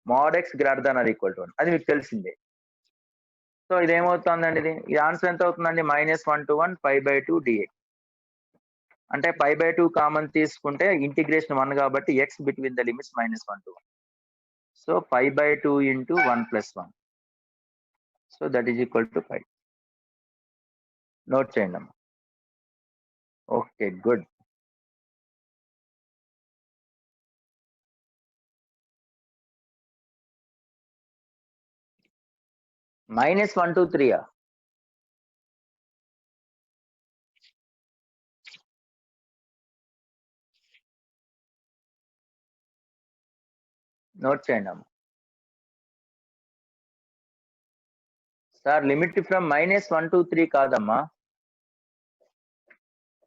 Speaker 1: mod x greater than or equal to 1. అది మీకు తెలిసిందే. సో ఇదేమవుతుందండి ఇది ఆన్సర్ ఎంత అవుతుందండి? -1 to 1 pi by 2 dx. అంటే pi by 2 కామన్ తీసుకుంటే ఇంటిగ్రేషన్ 1 కాబట్టి x between the limits -1 to 1. So pi by 2 into 1 plus 1. So that is equal to 5. Note చేయండి అమ్మా. Okay good. -1 to 3. నోట్ చేయండి అమ్మా. సార్ లిమిట్ ఫ్రమ్ -1 to 3 కాదమ్మా,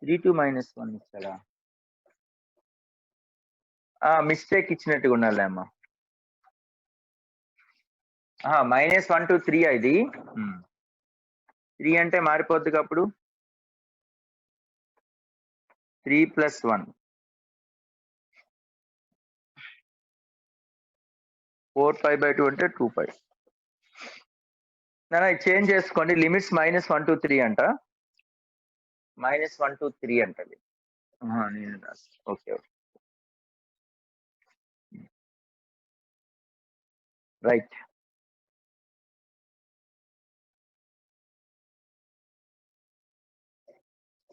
Speaker 1: 3 to -1 ఇచ్చాడా? Mistake ఇచ్చినట్టుగా ఉండాలి అమ్మా. -1 to 3 ఇది 3 అంటే మారిపోద్ది అప్పుడు 3 plus 1 4 pi by 2 అంటే 2 pi. నా చేంజ్ చేసుకోండి. లిమిట్స్ -1 to 3 అంట, -1 to 3 అంటది. Okay right.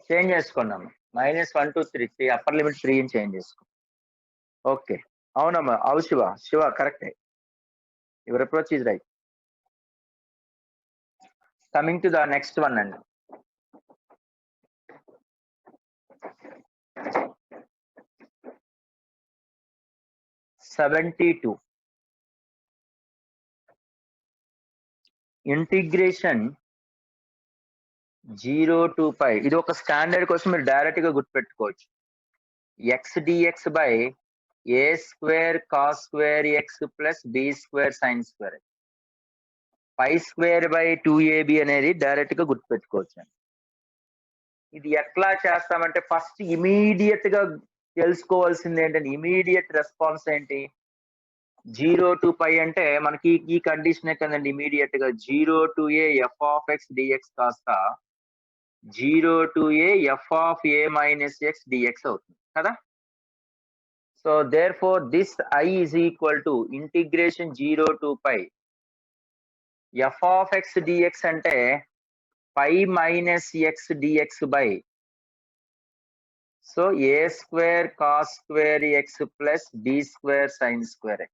Speaker 1: చేంజ్ చేసుకోండి అమ్మా. -1 to 3 అప్పర్ లిమిట్ 3 అని చేంజ్ చేసుకో. ఓకే అవునమ్మా, అవు శివ కరెక్టే. Your approach is right. Coming to the next one అండి. (72) ఇంటిగ్రేషన్ 0 to pi. ఇది ఒక స్టాండర్డ్ కోసం మీరు డైరెక్ట్ గా గుర్తుపెట్టుకోవచ్చు. x dx by a square cos square x plus b square sin square x. Pi square by 2ab అనేది direct గా గుర్తుపెట్టుకోవచ్చు. ఇది ఎట్లా చేస్తామంటే ఫస్ట్ ఇమీడియట్ గా తెలుసుకోవాల్సింది ఏంటంటే ఇమీడియట్ రెస్పాన్స్ ఏంటి? 0 to pi అంటే మనకి ఈ కండిషన్ కదండి. ఇమీడియట్ గా 0 to a f of x dx కాస్త 0 to a f of a minus x dx అవుతుంది కదా. So therefore this I is equal to integration 0 to pi f of x dx అంటే pi minus x dx by so a square cos square x plus b square sin square x.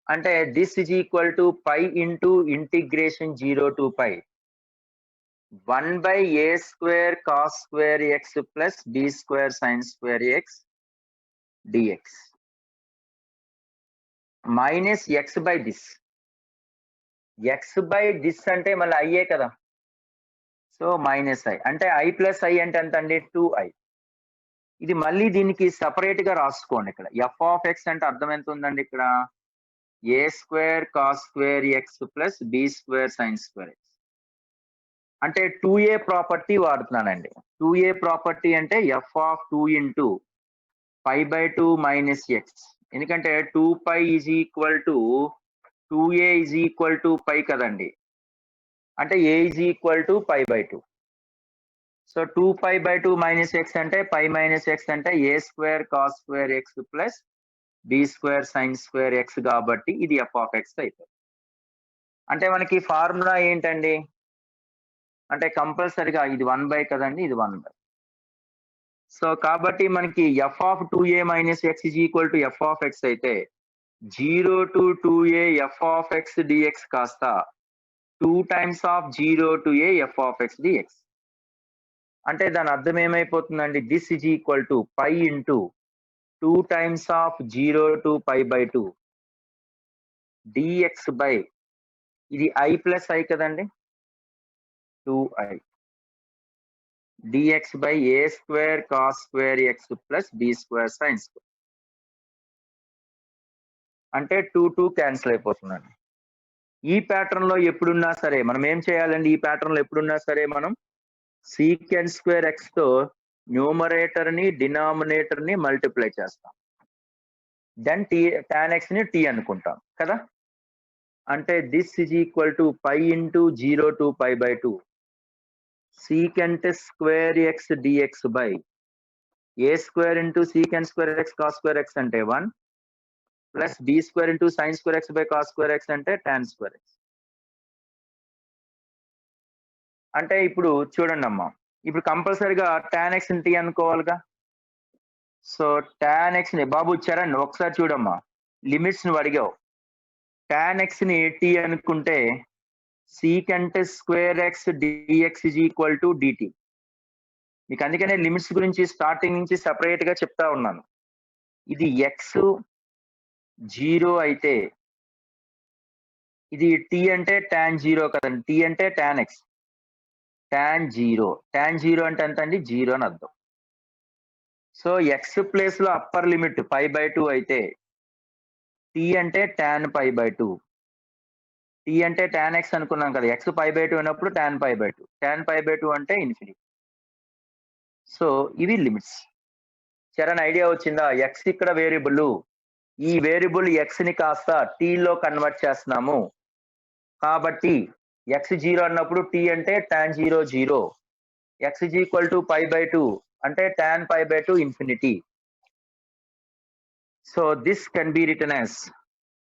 Speaker 1: అంటే this is equal to pi into integration 0 to pi 1 by a square cos square x plus b square sin square x dx minus x by this. x by this అంటే మళ్ళీ అయ్యే కదా. So -i అంటే i plus i అంటే ఎంత అండి? 2i. ఇది మళ్ళీ దీనికి సెపరేట్ గా రాసుకోండి. ఇక్కడ ఎఫ్ ఆఫ్ ఎక్స్ అంటే అర్థం ఎంత ఉందండి ఇక్కడ? A square cos square x plus B square sine square x. అంటే 2a ప్రాపర్టీ వాడుతున్నానండి. 2a ప్రాపర్టీ అంటే f of 2 into pi by 2 minus x. ఎందుకంటే 2π is equal to 2a is equal to pi కదండి. అంటే a is equal to pi by 2. So 2π by 2 minus x అంటే pi minus x అంటే a square cos square x plus B square sine square x కాబట్టి ఇది F of X అవుతుంది. అంటే మనకి formula ఏంటండి? అంటే కంపల్సరిగా ఇది 1 కదండి, ఇది 1. సో కాబట్టి మనకి f of 2a minus x is equal to f of x అయితే 0 to 2a f of x d x కాస్త 2 times of 0 to a f of x d x. అంటే దాని అర్థం ఏమైపోతుందండి? This is equal to pi into 2 times of 0 to pi by 2 dx by ఇది i plus i కదండి, 2i dx by A square cos square x plus B square sine square. అంటే 2 cancel అయిపోతుందండి. ఈ pattern లో ఎప్పుడున్నా సరే మనం ఏం చేయాలండి? ఈ ప్యాటర్న్ లో ఎప్పుడున్నా సరే మనం సీకెండ్ స్క్వేర్ ఎక్స్ తో న్యూమరేటర్ ని డినామినేటర్ ని మల్టిప్లై చేస్తాం. దెన్ tan x ని t అనుకుంటాం కదా. అంటే this is equal to pi into 0 to pi by 2 secant square x dx by A square into secant square x cos square x అంటే 1 plus B square into sine square x by cos square x అంటే tan square x. అంటే ఇప్పుడు చూడండి అమ్మా, ఇప్పుడు కంపల్సరిగా tan x ని t అనుకోవాలిగా. So tan x ని బాబు చరణ్ ఒకసారి చూడమ్మా, లిమిట్స్ నువ్వు అడిగావు. tan x ని t అనుకుంటే secant square x dx is equal to dt. మీకు అందుకనే లిమిట్స్ గురించి స్టార్టింగ్ నుంచి సెపరేట్ గా చెప్తా ఉన్నాను. ఇది ఎక్స్ 0 అయితే ఇది t అంటే tan 0 కదండి, t అంటే tan x. tan 0 అంటే ఎంత అండి? 0 అని అర్థం. సో ఎక్స్ ప్లేస్ లో అప్పర్ లిమిట్ పై బై 2 అయితే t అంటే tan పై బై 2. t అంటే tan x అనుకున్నాం కదా, x పై బై 2 అయినప్పుడు tan పై బై 2. tan పై బై 2 అంటే ఇన్ఫినిటీ. సో ఇవి లిమిట్స్. చరణ్ ఐడియా వచ్చిందా? x ఇక్కడ వేరియబుల్, ఈ వేరియబుల్ x ని కాస్త t లో కన్వర్ట్ చేస్తున్నాము కాబట్టి x 0 అన్నప్పుడు t అంటే tan 0 0. x is equal to pi by 2 అంటే tan pi by 2 infinity. So this can be written as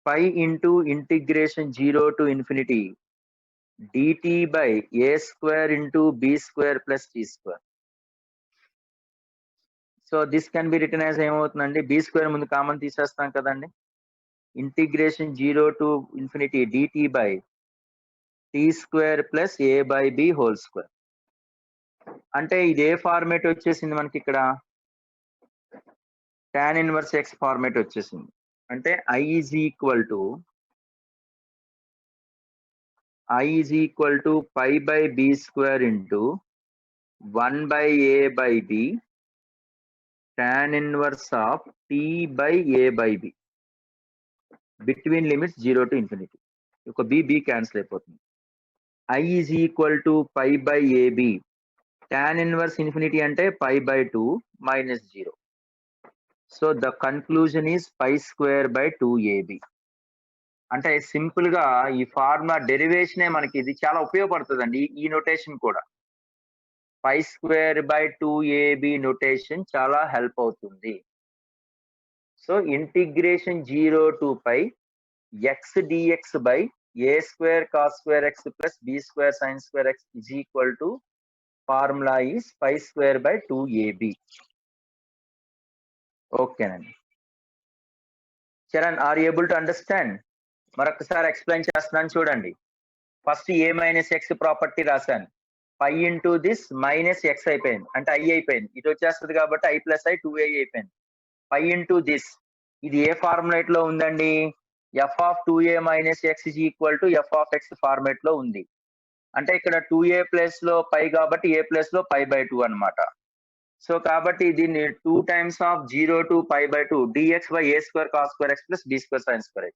Speaker 1: pi into integration 0 to infinity dt by a square into b square plus t square. So this can be written as ఏమవుతుందండి? b square ముందు common తీసేస్తాం కదండి. Integration 0 to infinity dt by t square plus a by b whole square. అంటే ఇదే format వచ్చేసింది మనకి ఇక్కడ, tan inverse x format వచ్చేసింది. అంటే i is equal to pi by b square into 1 by a by b tan inverse of t by a by b between limits 0 to infinity. ఒక b cancel అయిపోతుంది. i is equal to pi by ab tan inverse infinity అంటే pi by 2 minus 0. So the conclusion is pi square by 2ab. అంటే simple గా ఈ formula డెరివేషనే మనకి ఇది చాలా ఉపయోగపడుతుందండి. ఈ నోటేషన్ కూడా pi square by 2ab notation చాలా హెల్ప్ అవుతుంది. So integration 0 to pi x dx by a square cos square x plus b square sin square x is equal to formula is pi square by 2ab. ఓకేనండి. Charan are able to understand? మరొకసారి explain చేస్తున్నాను చూడండి. First a minus x property రాశాను. Pi into this minus x అయిపోయింది, అంటే i అయిపోయింది. ఇటు వచ్చేస్తుంది కాబట్టి i ప్లస్ i 2a అయిపోయింది. పై ఇంటూ దిస్ ఇది ఏ ఫార్ములేట్ లో ఉందండి? F of 2a minus X is equal to f of X format లో ఉంది. అంటే ఇక్కడ 2a ప్లస్ లో పై కాబట్టి a ప్లస్ లో పై బై 2 అనమాట. సో కాబట్టి దీన్ని 2 times of 0 to pi by 2 dx by a square cos square x plus b square sin square x.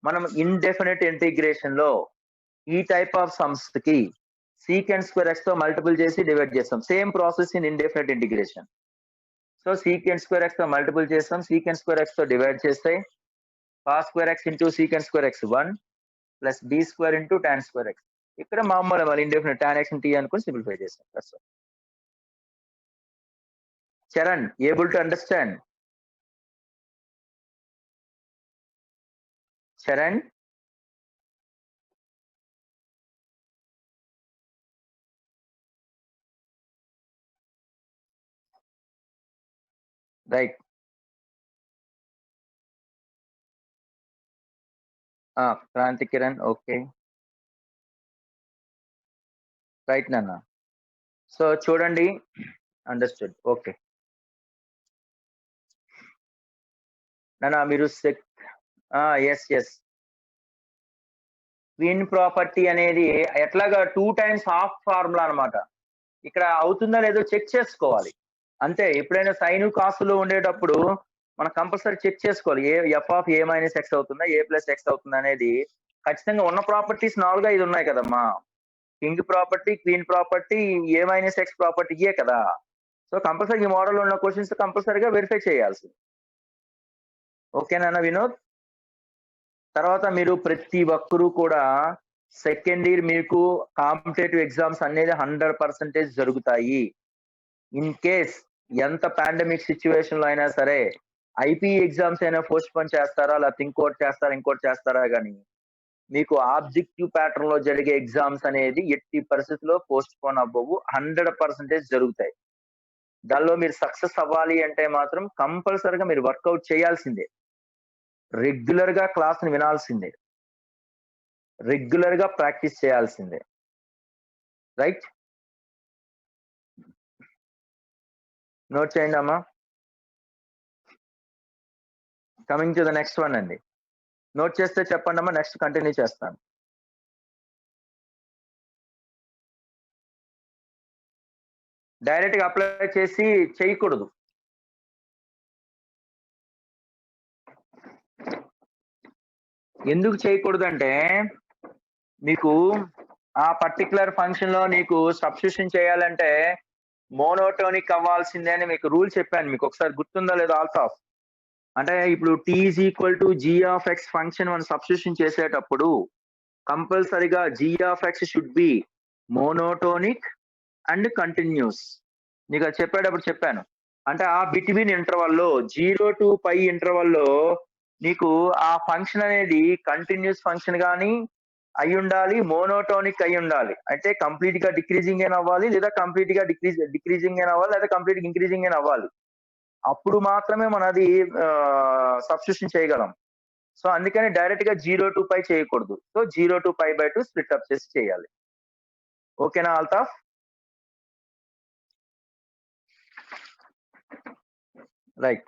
Speaker 1: మనం ఇండెఫినెట్ ఇంటిగ్రేషన్ లో ఈ టైప్ ఆఫ్ సమ్స్ కి సీకెంట్ స్క్వేర్ ఎక్స్ తో మల్టిపుల్ చేసి డివైడ్ చేస్తాం. Same process in indefinite integration. So secant square x తో multiple చేస్తాం, secant square x తో డివైడ్ చేస్తే cos square x into secant square x 1 plus b square into tan square x. ఇక్కడ మామూలు మళ్ళీ ఇండెఫినెట్ tan x t అనుకుని simplify చేస్తాం. Charan, able to understand? Charan, right. Kranthi Kiran, okay, right నాన్న. సో చూడండి, అండర్స్టూడ్, ఓకే నాన్న. మీరు ఎస్ క్వీన్ ప్రాపర్టీ అనేది ఎట్లాగా 2 times హాఫ్ ఫార్ములా అన్నమాట. ఇక్కడ అవుతుందా లేదో చెక్ చేసుకోవాలి అంతే. ఎప్పుడైనా సైన్ కాసులు ఉండేటప్పుడు మనం కంపల్సరీ చెక్ చేసుకోవాలి. F of A minus X అవుతుందా, ఏ ప్లస్ ఎక్స్ అవుతుందా అనేది. ఖచ్చితంగా ఉన్న ప్రాపర్టీస్ 4 5 ఉన్నాయి కదమ్మా. కింగ్ ప్రాపర్టీ, క్వీన్ ప్రాపర్టీ, ఏ మైనస్ ఎక్స్ ప్రాపర్టీ ఇయే కదా. సో కంపల్సరీ ఈ మోడల్ ఉన్న క్వశ్చన్స్ కంపల్సరీగా వెరిఫై చేయాల్సి. ఓకేనా వినోద్? తర్వాత మీరు ప్రతి ఒక్కరూ కూడా సెకండ్ ఇయర్ మీకు కాంపిటేటివ్ ఎగ్జామ్స్ అనేది 100% జరుగుతాయి. ఇన్ కేస్ ఎంత పాండమిక్ సిచ్యువేషన్ లో అయినా సరే ఐపీ ఎగ్జామ్స్ అయినా పోస్ట్ పోన్ చేస్తారా, లేకపోతే ఇంకోటి చేస్తారా కానీ మీకు ఆబ్జెక్టివ్ ప్యాటర్న్ లో జరిగే ఎగ్జామ్స్ అనేది ఎట్టి పరిస్థితుల్లో పోస్ట్ పోన్ అవ్వవు, 100% జరుగుతాయి. దానిలో మీరు సక్సెస్ అవ్వాలి అంటే మాత్రం కంపల్సరీగా మీరు వర్కౌట్ చేయాల్సిందే, రెగ్యులర్ గా క్లాస్ ని వినాల్సిందే, రెగ్యులర్ గా ప్రాక్టీస్ చేయాల్సిందే. రైట్, నోట్ చేయండి అమ్మా. Coming to the next one అండి. నోట్ చేస్తే చెప్పండి అమ్మా, నెక్స్ట్ కంటిన్యూ చేస్తాను. డైరెక్ట్ గా అప్లై చేసి చేయకూడదు. ఎందుకు చేయకూడదు అంటే మీకు ఆ పర్టికులర్ ఫంక్షన్ లో నీకు సబ్స్టిట్యూషన్ చేయాలంటే మోనోటోనిక్ అవ్వాల్సిందే అని మీకు రూల్ చెప్పాను. మీకు ఒకసారి గుర్తుందా లేదా? ఆల్ఫా అంటే ఇప్పుడు T is equal to G of X function మనం సబ్స్టిట్యూషన్ చేసేటప్పుడు కంపల్సరీగా G of X should be monotonic and continuous. నీకు అది చెప్పేటప్పుడు చెప్పాను. అంటే ఆ బిట్వీన్ ఇంటర్వల్ లో 0 to π ఇంటర్వల్ లో నీకు ఆ ఫంక్షన్ అనేది కంటిన్యూస్ ఫంక్షన్ కానీ అయి ఉండాలి, మోనోటోనిక్ అయి ఉండాలి. అంటే కంప్లీట్ గా డిక్రీజింగ్ అయిన అవ్వాలి, లేదా కంప్లీట్ గా డిక్రీజింగ్ అయిన అవ్వాలి, లేదా కంప్లీట్ గా ఇంక్రీజింగ్ అయిన అవ్వాలి. అప్పుడు మాత్రమే మనం అది సబ్స్టిట్యూషన్ చేయగలం. సో అందుకని డైరెక్ట్ గా 0 to π చేయకూడదు. సో 0 to π/2 స్ప్లిట్ అప్ చేసి చేయాలి. ఓకేనా అల్తాఫ్? రైట్.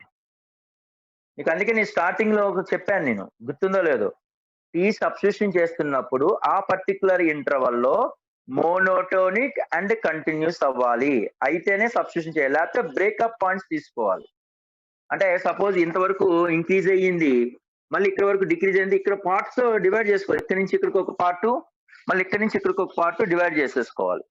Speaker 1: నీకు అందుకే నేను స్టార్టింగ్ లో చెప్పాను, నేను గుర్తుందో లేదో, టీ సబ్స్టిట్యూషన్ చేస్తున్నప్పుడు ఆ పర్టికులర్ ఇంటర్వల్ లో మోనోటోనిక్ అండ్ కంటిన్యూస్ అవ్వాలి, అయితేనే సబ్స్టిట్యూషన్ చేయాలి, లేకపోతే బ్రేకప్ పాయింట్స్ తీసుకోవాలి. అంటే సపోజ్ ఇంతవరకు ఇంక్రీజ్ అయ్యింది, మళ్ళీ ఇక్కడ వరకు డిక్రీజ్ అయింది, ఇక్కడ పార్ట్స్ డివైడ్ చేసుకోవాలి. ఇక్కడ నుంచి ఇక్కడికి ఒక పార్ట్, మళ్ళీ ఇక్కడ నుంచి ఇక్కడికి ఒక పార్ట్ డివైడ్ చేసేసుకోవాలి.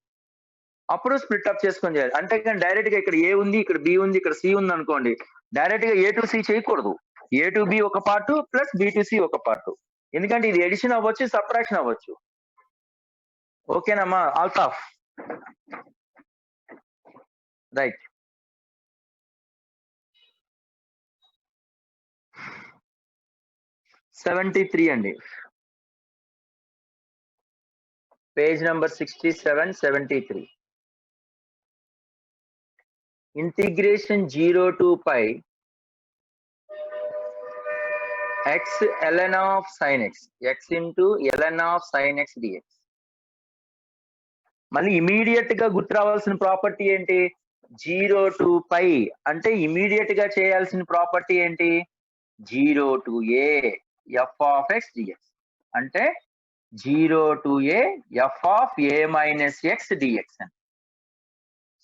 Speaker 1: అప్పుడు స్ప్లిట్ అప్ చేసుకొని చేయాలి. అంటే కానీ డైరెక్ట్ గా ఇక్కడ ఏ ఉంది, ఇక్కడ బి ఉంది, ఇక్కడ సి ఉంది అనుకోండి, డైరెక్ట్ గా ఏ టు సి చేయకూడదు. ఏ టు బి ఒక part plus B to C ఒక పార్ట్. ఎందుకంటే ఇది ఎడిషన్ అవ్వచ్చు, సబ్ట్రాక్షన్ అవ్వచ్చు. ఓకేనమ్మా ఆల్తాఫ్? రైట్. $73 అండి, page number 67, 73. Integration 0 to π x ln of sin x, x into ln of sin x dx. మళ్ళీ ఇమీడియట్ గా గుర్తు రావాల్సిన ప్రాపర్టీ ఏంటి? 0 to π అంటే ఇమీడియట్ గా చేయాల్సిన ప్రాపర్టీ ఏంటి? 0 to a f of x dx. అంటే 0 to a f of a minus x dx అని.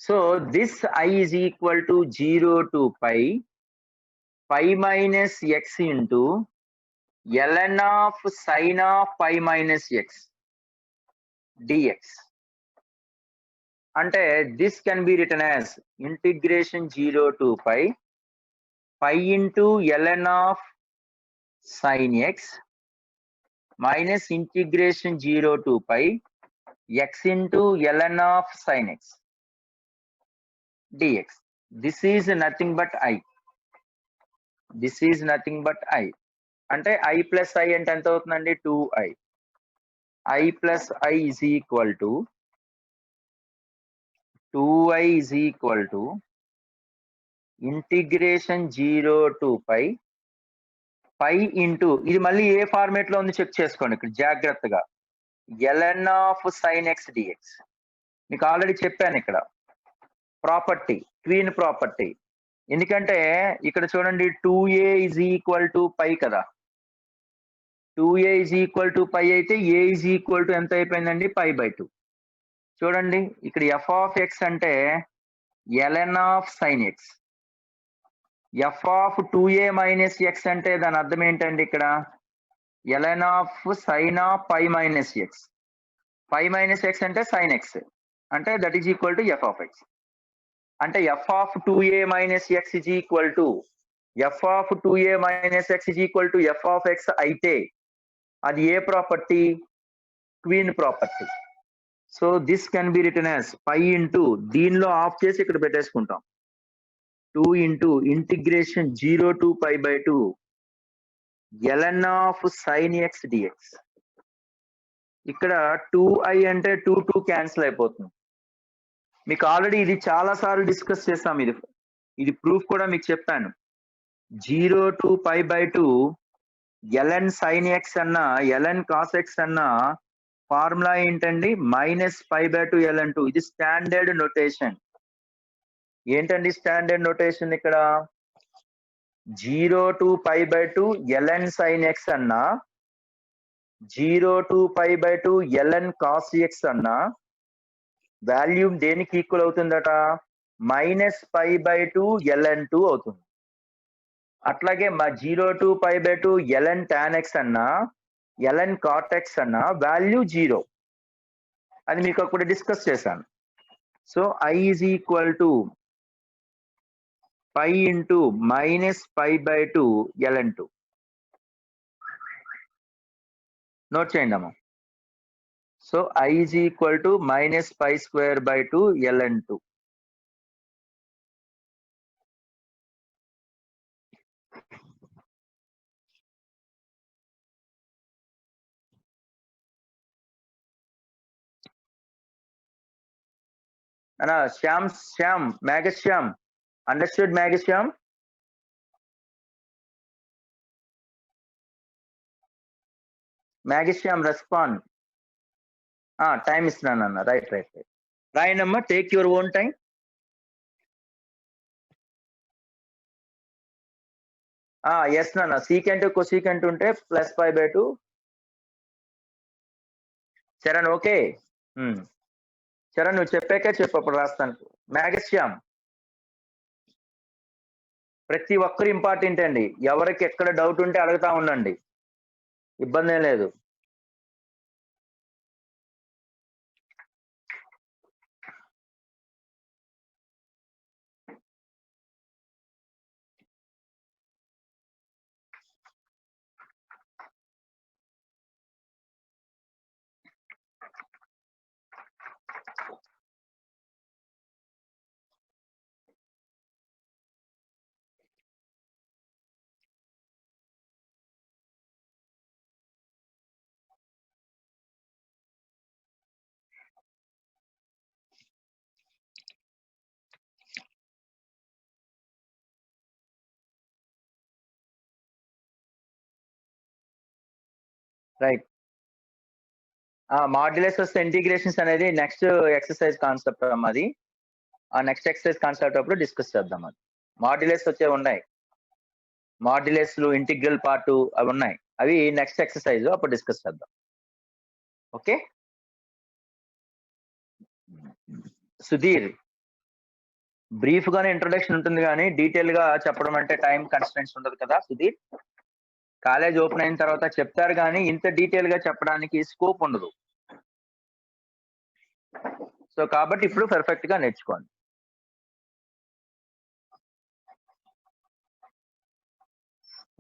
Speaker 1: So this I is equal to 0 to pi minus x into ln of sin of pi minus x dx. అంటే this can be written as integration 0 to pi into ln of sin x minus integration 0 to pi x into ln of sin x dx. This is nothing but I. This is nothing but I. అంటే I plus I అంటే ఎంత అవుతుందండి 2i. I plus I is equal to 2i is equal to integration 0 to pi into ఇది మళ్ళీ ఏ format లో ఉంది check చేసుకోండి ఇక్కడ జాగ్రత్తగా ln of sin x dx. మీకు ఆల్రెడీ చెప్పాను ఇక్కడ ప్రాపర్టీ క్వీన్ ప్రాపర్టీ. ఎందుకంటే ఇక్కడ చూడండి 2a is equal to pi కదా. 2a is equal to pi అయితే a is equal to ఎంత అయిపోయిందండి pi by 2. చూడండి ఇక్కడ f of x అంటే ln of sin x. f of 2a minus x అంటే దాని అర్థం ఏంటండి ఇక్కడ ln of sin of pi minus x. pi minus x అంటే sin x అంటే that is equal to f of x. అంటే f of 2a minus x is equal to f of 2a minus x is equal to f of x అయితే అది ఏ property queen property. So this can be written as pi into దీనిలో ఆఫ్ చేసి ఇక్కడ పెట్టేసుకుంటాం 2 into integration 0 to pi by 2 ln of sin x dx. ఇక్కడ 2i అంటే 2 క్యాన్సిల్ అయిపోతుంది. మీకు ఆల్రెడీ ఇది చాలా సార్లు డిస్కస్ చేస్తాం. ఇది ప్రూఫ్ కూడా మీకు చెప్పాను. 0 to pi by 2 ln sin x అన్న ln cos x అన్న ఫార్ములా ఏంటండి మైనస్ pi by 2 ln 2. ఇది స్టాండర్డ్ నొటేషన్. ఏంటండి స్టాండర్డ్ నొటేషన్ ఇక్కడ 0 to pi by 2 ln sin x అన్న 0 to pi by 2 ln cos x అన్న వాల్యూ దేనికి equal అవుతుందట minus pi by 2 ln 2 అవుతుంది. అట్లాగే 0 to pi by 2 ln tan x అన్న ln cot x అన్న value 0 అని మీకు అక్కడ డిస్కస్ చేశాను. So I is equal to pi into minus pi by 2 ln 2. Note చేయండి అమ్మా. So I is equal to minus pi square by 2 ln 2. అన్నా Shyam Meghashyam understood Meghashyam. Meghashyam respond. Time ఇస్తున్నాను అన్న. రైట్ రాయండమ్మా. Take your own time. Yes నాన్న. Secant cosecant ఉంటే plus pi by 2. Charan okay. Charan నువ్వు చెప్పాకే చెప్పు అప్పుడు రాస్తాను. మేఘశ్యామ్ ప్రతి ఒక్కరు ఇంపార్టెంట్ అండి. ఎవరికి ఎక్కడ డౌట్ ఉంటే అడుగుతా ఉండండి, ఇబ్బంది ఏం లేదు. రైట్. మాడ్యులస్ వస్తే ఇంటిగ్రేషన్స్ అనేది నెక్స్ట్ ఎక్సర్సైజ్ కాన్సెప్ట్ అమ్మా. అది ఆ నెక్స్ట్ ఎక్సర్సైజ్ కాన్సెప్ట్ అప్పుడు డిస్కస్ చేద్దాం. అది మాడ్యులస్ వచ్చే ఉన్నాయి, మాడ్యులస్లు ఇంటిగ్రల్ పార్ట్ అవి ఉన్నాయి. అవి నెక్స్ట్ ఎక్సర్సైజ్ అప్పుడు డిస్కస్ చేద్దాం. ఓకే సుధీర్. బ్రీఫ్ గానే ఇంట్రొడక్షన్ ఉంటుంది కానీ డీటెయిల్ గా చెప్పడం అంటే టైం కన్స్ట్రెంట్స్ ఉండదు కదా సుధీర్. కాలేజ్ ఓపెన్ అయిన తర్వాత చెప్తారు కానీ ఇంత డీటెయిల్ గా చెప్పడానికి స్కోప్ ఉండదు. సో కాబట్టి ఇప్పుడు పర్ఫెక్ట్ గా నేర్చుకోండి.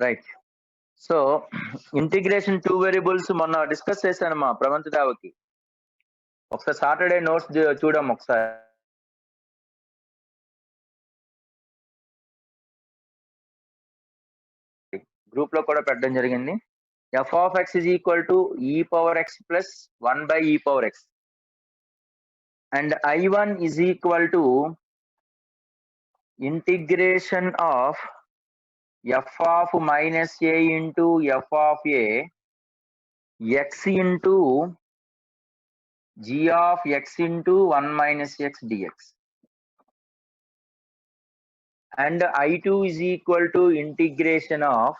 Speaker 1: రైట్. సో ఇంటిగ్రేషన్ 2 వేరియబుల్స్ మొన్న డిస్కస్ చేశాను మా ప్రవంత్ దావకి. ఒకసారి సాటర్డే నోట్స్ చూడము ఒకసారి. గ్రూప్ లో కూడా పెట్టడం జరిగింది. f of x is equal to e power x plus 1 by e power x and I1 is equal to integration of f of minus a into f of a x into g of x into 1 minus x dx and I2 is equal to integration of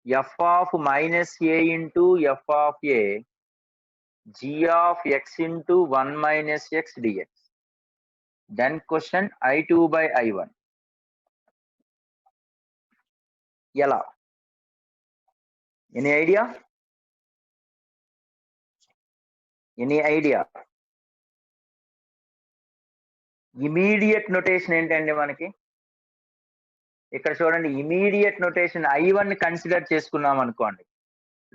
Speaker 1: f of minus a into f of a g of x into 1 minus x dx. Then question I2 by I1. ఎలా? Any idea? Any idea? Immediate notation ఏంటండి మనకి? ఇక్కడ చూడండి, immediate notation I1 ని consider చేసుకున్నాం అనుకోండి.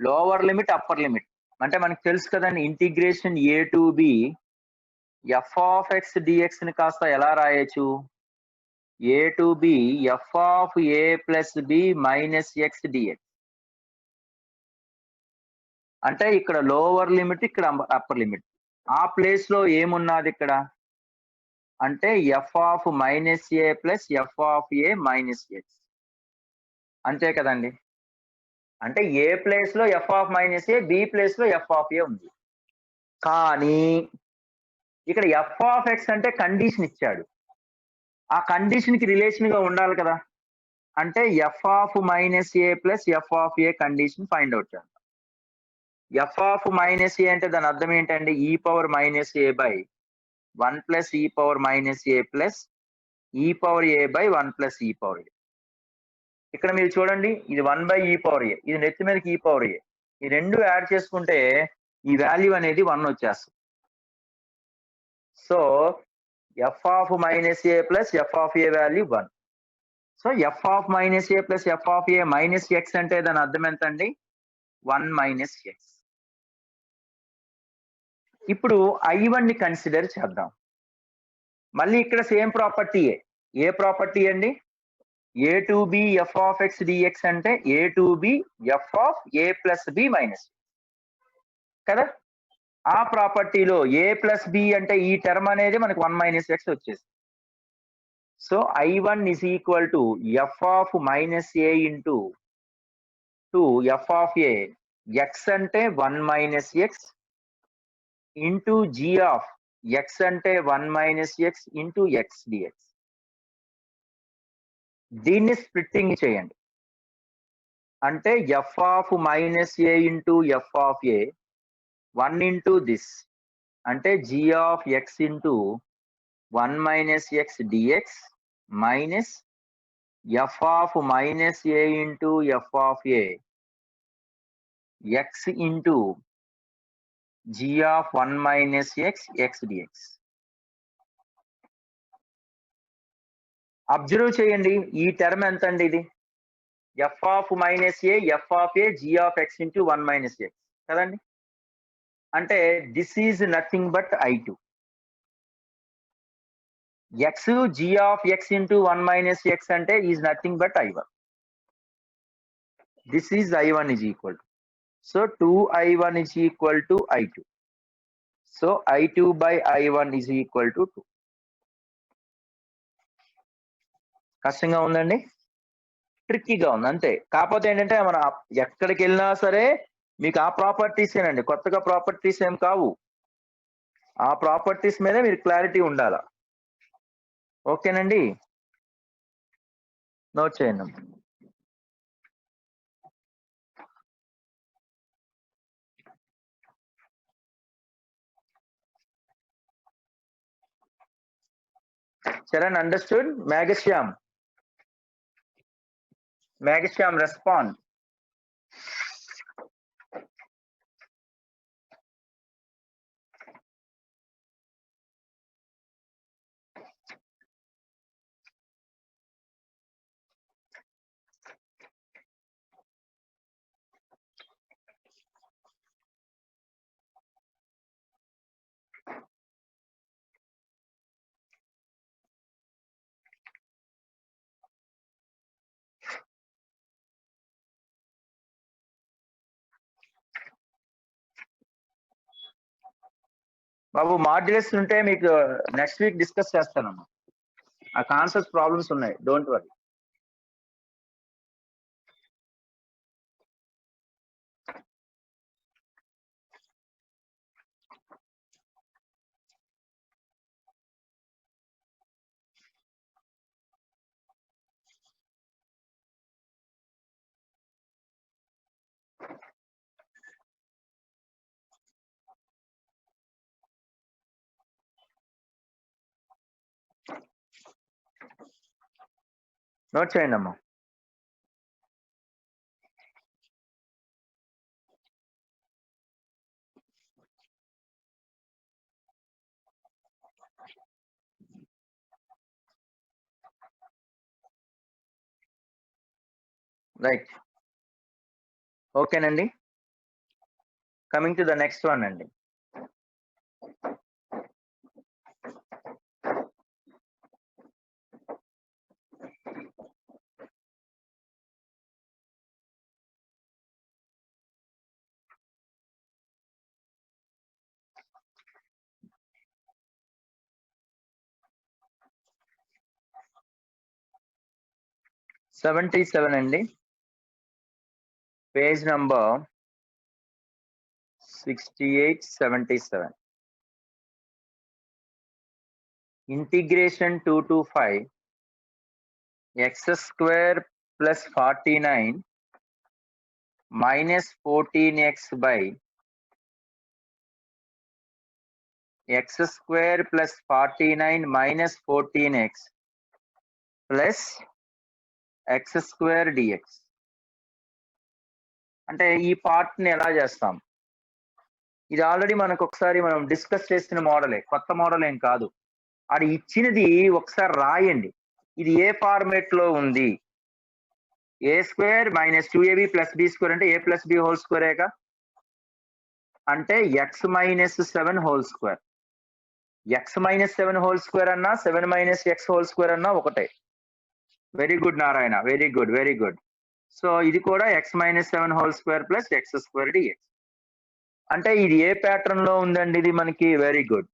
Speaker 1: Lower limit upper limit అంటే మనకు తెలుసు కదండి, integration a to b f of x dx ని కాస్త ఎలా రాయొచ్చు? a to b f of a plus b minus x dx. అంటే ఇక్కడ లోవర్ లిమిట్, ఇక్కడ అప్పర్ లిమిట్. ఆ ప్లేస్ లో ఏమున్నది ఇక్కడ అంటే f of minus a plus f of a minus x. అంతే కదండి. అంటే ఏ ప్లేస్ లో f of minus a, b place లో f of a ఉంది. కానీ ఇక్కడ f of x అంటే కండిషన్ ఇచ్చాడు. ఆ కండిషన్ కి రిలేషన్ గా ఉండాలి కదా. అంటే f of minus a plus f of a condition find out చేయాలి. f of minus a అంటే దాని అర్థం ఏంటండి? e power minus a by 1 plus e power minus a plus e power a by 1 plus e power a. ఇక్కడ మీరు చూడండి, ఇది 1 by e power a, ఇది నెత్తి మీదకి e పవర్ a. ఈ రెండు యాడ్ చేసుకుంటే ఈ వాల్యూ అనేది 1 వచ్చేస్తుంది. So f of minus a plus f of a value 1. So f of minus a plus f of a minus x అంటే దాని అర్థం ఎంత అండి? 1 మైనస్ x. ఇప్పుడు I1 ని కన్సిడర్ చేద్దాం. మళ్ళీ ఇక్కడ సేమ్ ప్రాపర్టీయే. ఏ ప్రాపర్టీ అండి? a to b f of x dx అంటే a to b f of a plus b minus కదా. ఆ ప్రాపర్టీలో a plus b అంటే ఈ టర్మ్ అనేది మనకు 1 మైనస్ x వచ్చేసి. So I1 is equal to f of minus a into 2 f of a x అంటే 1 minus x into g of x అంటే 1 minus x into x dx. దీన్ని splitting చేయండి. అంటే f of minus a into f of a 1 into this అంటే g of x into 1 minus x dx minus f of minus a into f of a x into g of 1 minus x x dx. Observe చేయండి, ఈ term ఎంత అండి? ఇది f of minus a f of a g of x into 1 minus x కదండి. అంటే this is nothing but I2. x g of x into 1 minus x అంటే is nothing but I1. This is I1 is equal to. So 2I1 is equal to I2. So I2 by I1 is equal to 2. కష్టంగా ఉందండి, ట్రిక్కీగా ఉంది అంతే. కాకపోతే ఏంటంటే మనం ఎక్కడికి వెళ్ళినా సరే మీకు ఆ ప్రాపర్టీస్ ఏనండి, కొత్తగా ప్రాపర్టీస్ ఏం కావు. ఆ ప్రాపర్టీస్ మీద మీరు క్లారిటీ ఉండాలా. ఓకేనండి, నోట్ చేయండి. Charan, understood? Magashyam respond. బాబు మాడ్యులస్ ఉంటే మీకు నెక్స్ట్ వీక్ డిస్కస్ చేస్తానమ్మా. ఆ కాన్సెప్ట్ ప్రాబ్లమ్స్ ఉన్నాయి, డోంట్ వరీ. నోట్ చేయండి అమ్మా. రైట్, ఓకేనండి. Coming to the next one అండి. $77 అండి, page number 6877. Integration 2 to 5 x square plus 49 minus 14x by x square plus 49 minus 14x plus x square dx. అంటే ఈ పార్ట్ ని ఎలా చేస్తాం? ఇది ఆల్రెడీ మనకు ఒకసారి మనం డిస్కస్ చేసిన మోడలే, కొత్త మోడల్ ఏం కాదు. అది ఇచ్చినది ఒకసారి రాయండి. ఇది ఏ ఫార్మేట్ లో ఉంది? A square minus 2ab plus B square అంటే ఏ ప్లస్ బి హోల్ స్క్వేరేగా, అంటే x minus 7 whole square. X minus 7 whole square అన్నా 7 మైనస్ ఎక్స్ హోల్ స్క్వేర్ అన్నా ఒకటే. Very good Narayana, very good, very good. So ఇది కూడా x minus 7 whole square plus x square d x. అంటే ఇది ఏ ప్యాటర్న్ లో ఉందండి? ఇది మనకి very good.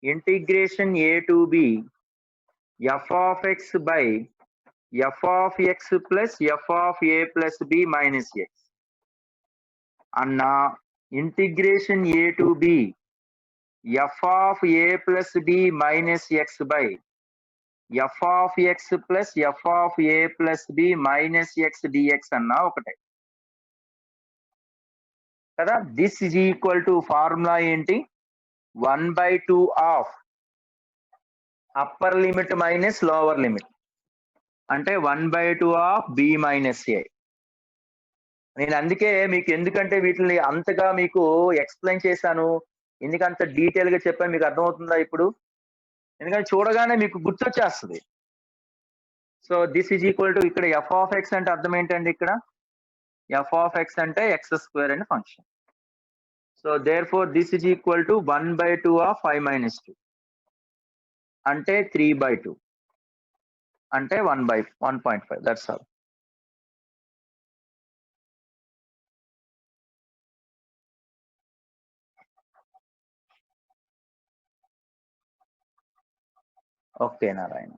Speaker 1: Integration A to B F of x by f of X plus f of a plus b minus x అన్న integration A to B F of a plus b minus x by f of X plus f of a plus b minus x d x అన్నా ఒకటే కదా. This is equal to formula ఏంటి? 1/2 of upper limit minus lower limit, అంటే 1/2 of B minus ఏ. నేను అందుకే మీకు ఎందుకంటే వీటిని అంతగా మీకు ఎక్స్ప్లెయిన్ చేశాను, ఎందుకంత డీటెయిల్ గా చెప్పాను, మీకు అర్థమవుతుందా ఇప్పుడు? ఎందుకంటే చూడగానే మీకు గుర్తొచ్చేస్తుంది. So this is equal to, ఇక్కడ ఎఫ్ ఆఫ్ ఎక్స్ అంటే అర్థం ఏంటండి? ఇక్కడ ఎఫ్ ఆఫ్ ఎక్స్ అంటే ఎక్స్ స్క్వేర్ అనే function. So therefore this is equal to 1/2 of 5 minus 2 అంటే 3/2 అంటే 1/1.5. That's all. Okay Narayana,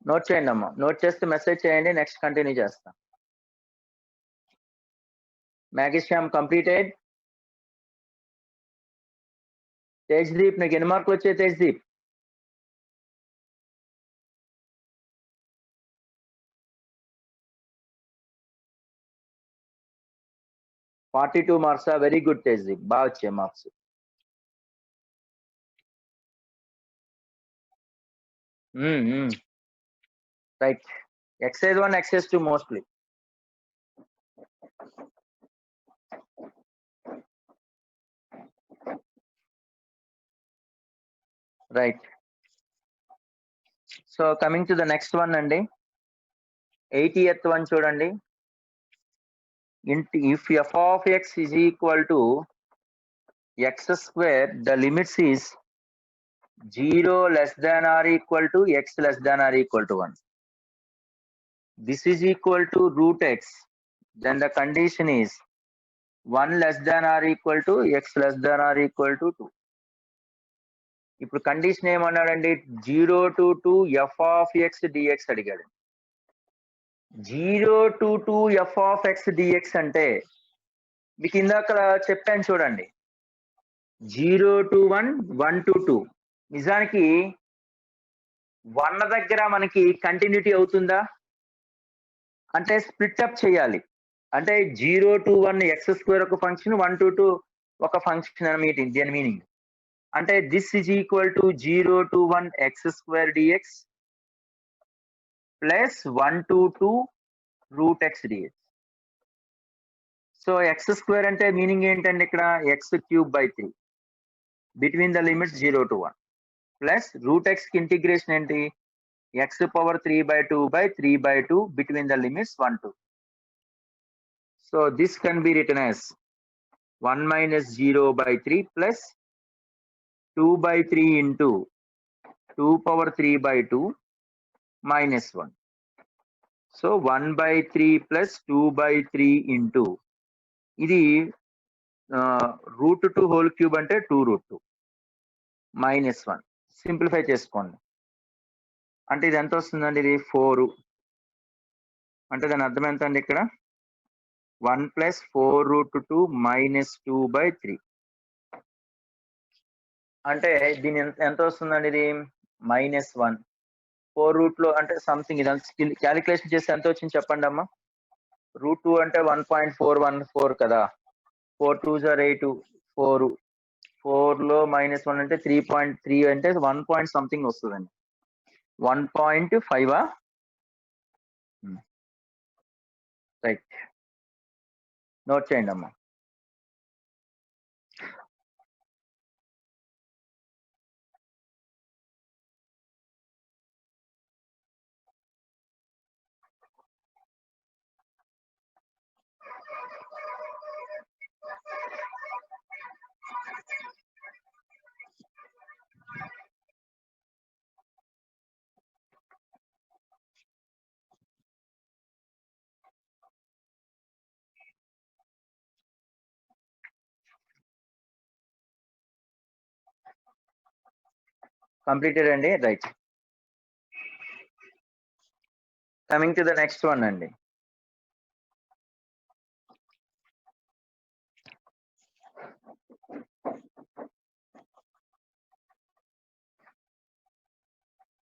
Speaker 1: note చేయండి అమ్మా. నోట్ చేస్తే మెసేజ్ చేయండి, నెక్స్ట్ కంటిన్యూ చేస్తాం. మ్యాగిశ్యామ్ కంప్లీటెడ్. తేజ్దీప్, నీకు ఎన్ని మార్కులు వచ్చాయి తేజ్దీప్? 42 మార్క్సా? వెరీ గుడ్ తేజ్దీప్, బాగా వచ్చాయి marks. Right. Exercise 1, exercise 2 mostly. Right. So coming to the next one అండి 80th one చూడండి. If f of x is equal to x square, the limits is 0 less than or equal to x less than or equal to 1. This is equal to root x. Then the condition is 1 less than or equal to x less than or equal to 2. ఇప్పుడు condition ఏమన్నాడండి 0 to 2 f of x dx అడిగాడు. 0 to 2 f of x dx అంటే మీకు ఇందాక చెప్పాను చూడండి 0 to 1 1 to 2 నిజానికి 1 దగ్గర మనకి కంటిన్యూటీ అవుతుందా అంటే స్ప్లిట్ అప్ చేయాలి అంటే 0 to 1 x స్క్వేర్ ఒక ఫంక్షన్ 1 to 2 ఒక ఫంక్షన్ అని మీటింగ్ దీని మీనింగ్ అంటే this is equal to 0 to 1 x square dx plus 1 to 2 root x dx. So x square అంటే మీనింగ్ ఏంటంటే ఇక్కడ x cube by 3 between the limits 0 to 1 plus root x కి integration ఏంటి x power 3/2 between the limits 1 to 2. So this can be written as 1 minus 0/3 plus 2/3 into 2 power 3/2 minus 1. So 1/3 plus 2/3 into ఇది √2 whole cube అంటే 2√2 minus 1. Simplify చేసుకోండి అంటే ఇది ఎంత వస్తుందండి ఇది 4 అంటే దాని అర్థం ఎంత అండి ఇక్కడ 1 plus 4√2 minus 2/3 అంటే దీని ఎంత వస్తుందండి ఇది -1 4 రూట్ లో అంటే సంథింగ్ ఇది క్యాలిక్యులేషన్ చేస్తే ఎంత వచ్చింది చెప్పండి అమ్మా √2 అంటే 1.414 కదా 4 2s are 8 4 లో -1 అంటే 3.3 అంటే 1 పాయింట్ సంథింగ్ వస్తుందండి 1.5 రైట్ నోట్ చేయండి అమ్మా కంప్లీటెడ్ అండి right coming to the next one అండి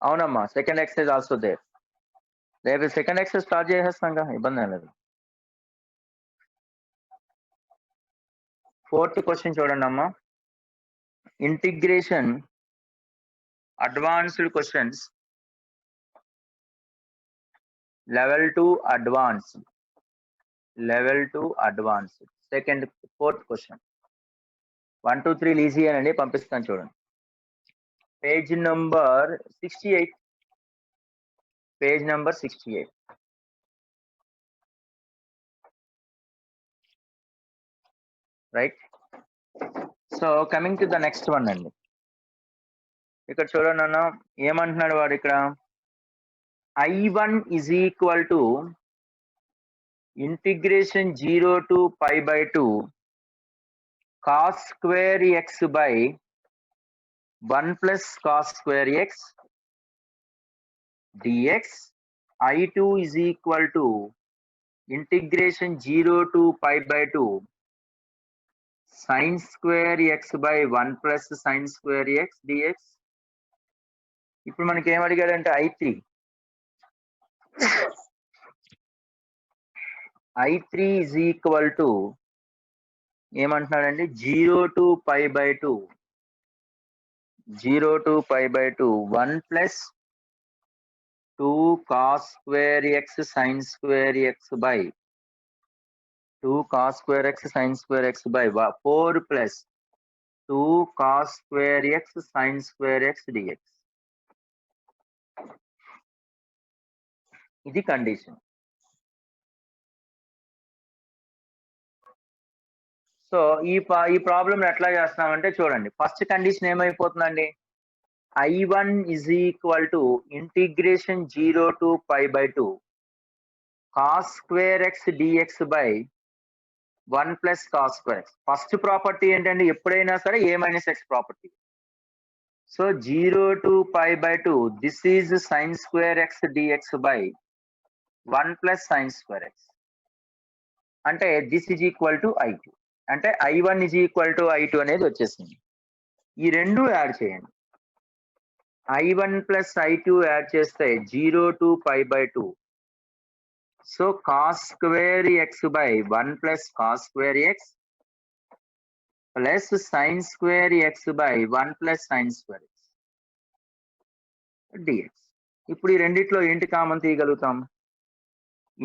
Speaker 1: అవునమ్మా సెకండ్ ఎక్సర్సైజ్ ఆల్సో దేర్ రేపు సెకండ్ ఎక్సర్సైజ్ స్టార్ట్ చేసేస్తాం ఇబ్బంది లేదు 4th క్వశ్చన్ చూడండి అమ్మా integration advanced questions level 2 advanced second 4th question 1 2 3 easy అనండి పంపిస్తాను చూడండి page number 68 right so coming to the next one అండి ఇక్కడ చూడండి అన్న ఏమంటున్నాడు వాడు ఇక్కడ I1 is equal to integration 0 to pi/2 cos square x by 1 plus cos square x dx. I2 is equal to integration 0 to pi/2 sin square x by 1 plus sin square x dx. ఇప్పుడు మనకి ఏం అడిగాడంటే I3 is equal to ఏమంటున్నాడండి 0 to pi/2 1 plus 2 cos square x sin square x by 2 cos square x sin square x by 4 plus 2 cos square x sin square x dx. ఇది condition. So ఈ problem ఎట్లా చేస్తామంటే చూడండి, first condition ఏమైపోతుందండి, I1 is equal to integration 0 to pi by 2 cos square x dx by 1 plus cos square x. First property ఏంటంటే ఎప్పుడైనా సరే a minus x property. So 0 to pi by 2 this is sin square x dx by 1 plus sin square x. అంటే this is equal to I2. అంటే I1 is equal to I2 అనేది వచ్చేసింది. ఈ రెండు add చేయండి. I1 plus I2 యాడ్ చేస్తే 0 to pi by 2. So cos square x by 1 plus cos square x plus sin square x by 1 plus sin square x dx. ఇప్పుడు ఈ రెండిట్లో ఏంటి కామన్ తీయగలుగుతాం?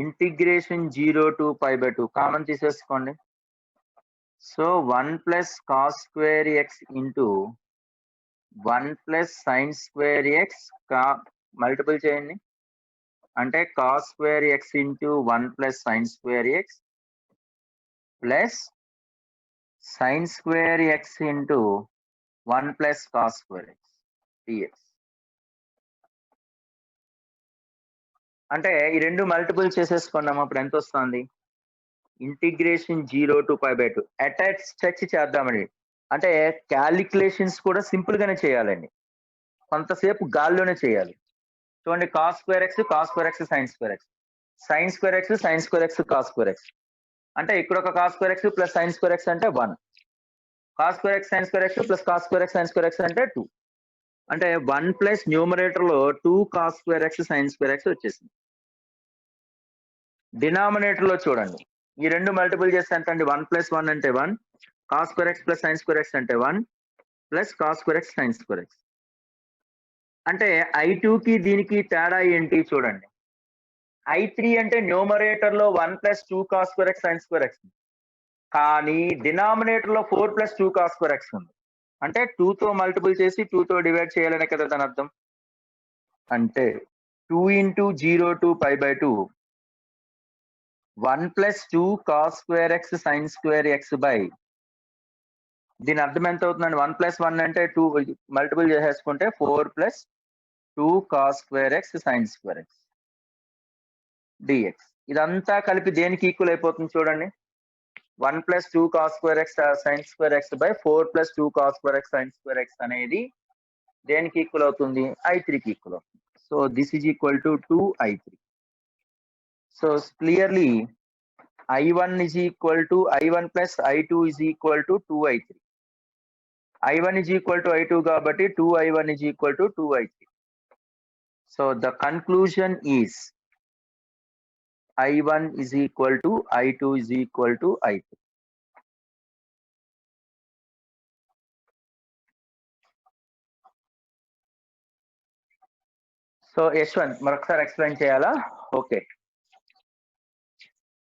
Speaker 1: Integration 0 to pi by 2 common తీసేసుకోండి. So 1 plus cos square x into 1 plus sin square x multiple చేయండి. అంటే cos square x into 1 plus sin square x plus sin square x into 1 plus cos square x dx. అంటే ఈ రెండు multiple చేసేసుకున్నాం. అప్పుడు ఎంత వస్తుంది? Integration 0 to pi by 2. Attach stretch చేద్దామండి. అంటే క్యాలిక్యులేషన్స్ కూడా సింపుల్ గానే చేయాలండి, కొంతసేపు గాల్లోనే చేయాలి. చూడండి, cos square x sin square x, sin square x sin square x cos square x. అంటే ఇక్కడ ఒక cos square x plus sin square x అంటే 1, cos square x sin square x plus cos square x sin square x అంటే 2. అంటే 1 plus numerator లో 2 cos square x sin square x వచ్చేసింది. Denominator లో చూడండి, ఈ రెండు మల్టిపుల్ చేస్తే ఎంత అండి? 1 plus 1 అంటే 1, cos square x plus sin square x అంటే 1 plus cos square x sin square x. అంటే I2 కి దీనికి తేడా ఏంటి చూడండి. I3 అంటే న్యూమరేటర్ లో 1 plus 2 cos square x sin square x, కానీ డినామినేటర్ లో 4 plus 2 cos square x ఉంది. అంటే 2 తో మల్టిపుల్ చేసి 2 తో డివైడ్ చేయాలనే కదా దాని అర్థం. అంటే 2 into 0 to pi by 2 1 plus 2 cos square x sin square x by, దీని అర్థం ఎంత అవుతుందండి? 1 plus 1 అంటే 2 మల్టిపుల్ చేసేసుకుంటే 4 plus 2 cos square x sin square x dx. ఇదంతా కలిపి దేనికి ఈక్వల్ అయిపోతుంది చూడండి, 1 plus 2 cos square x sin square x by 4 plus 2 cos square x sin square x అనేది దేనికి ఈక్వల్ అవుతుంది? I3 కి ఈక్వల్ అవుతుంది. So this is equal to 2I3. So clearly I1 is equal to I1 plus I2 is equal to 2I3. I1 is equal to I2 కాబట్టి 2I1 is equal to 2I3. So the conclusion is I1 is equal to I2 is equal to I3. So Yashwant మరొకసారి explain చేయాలా? Okay,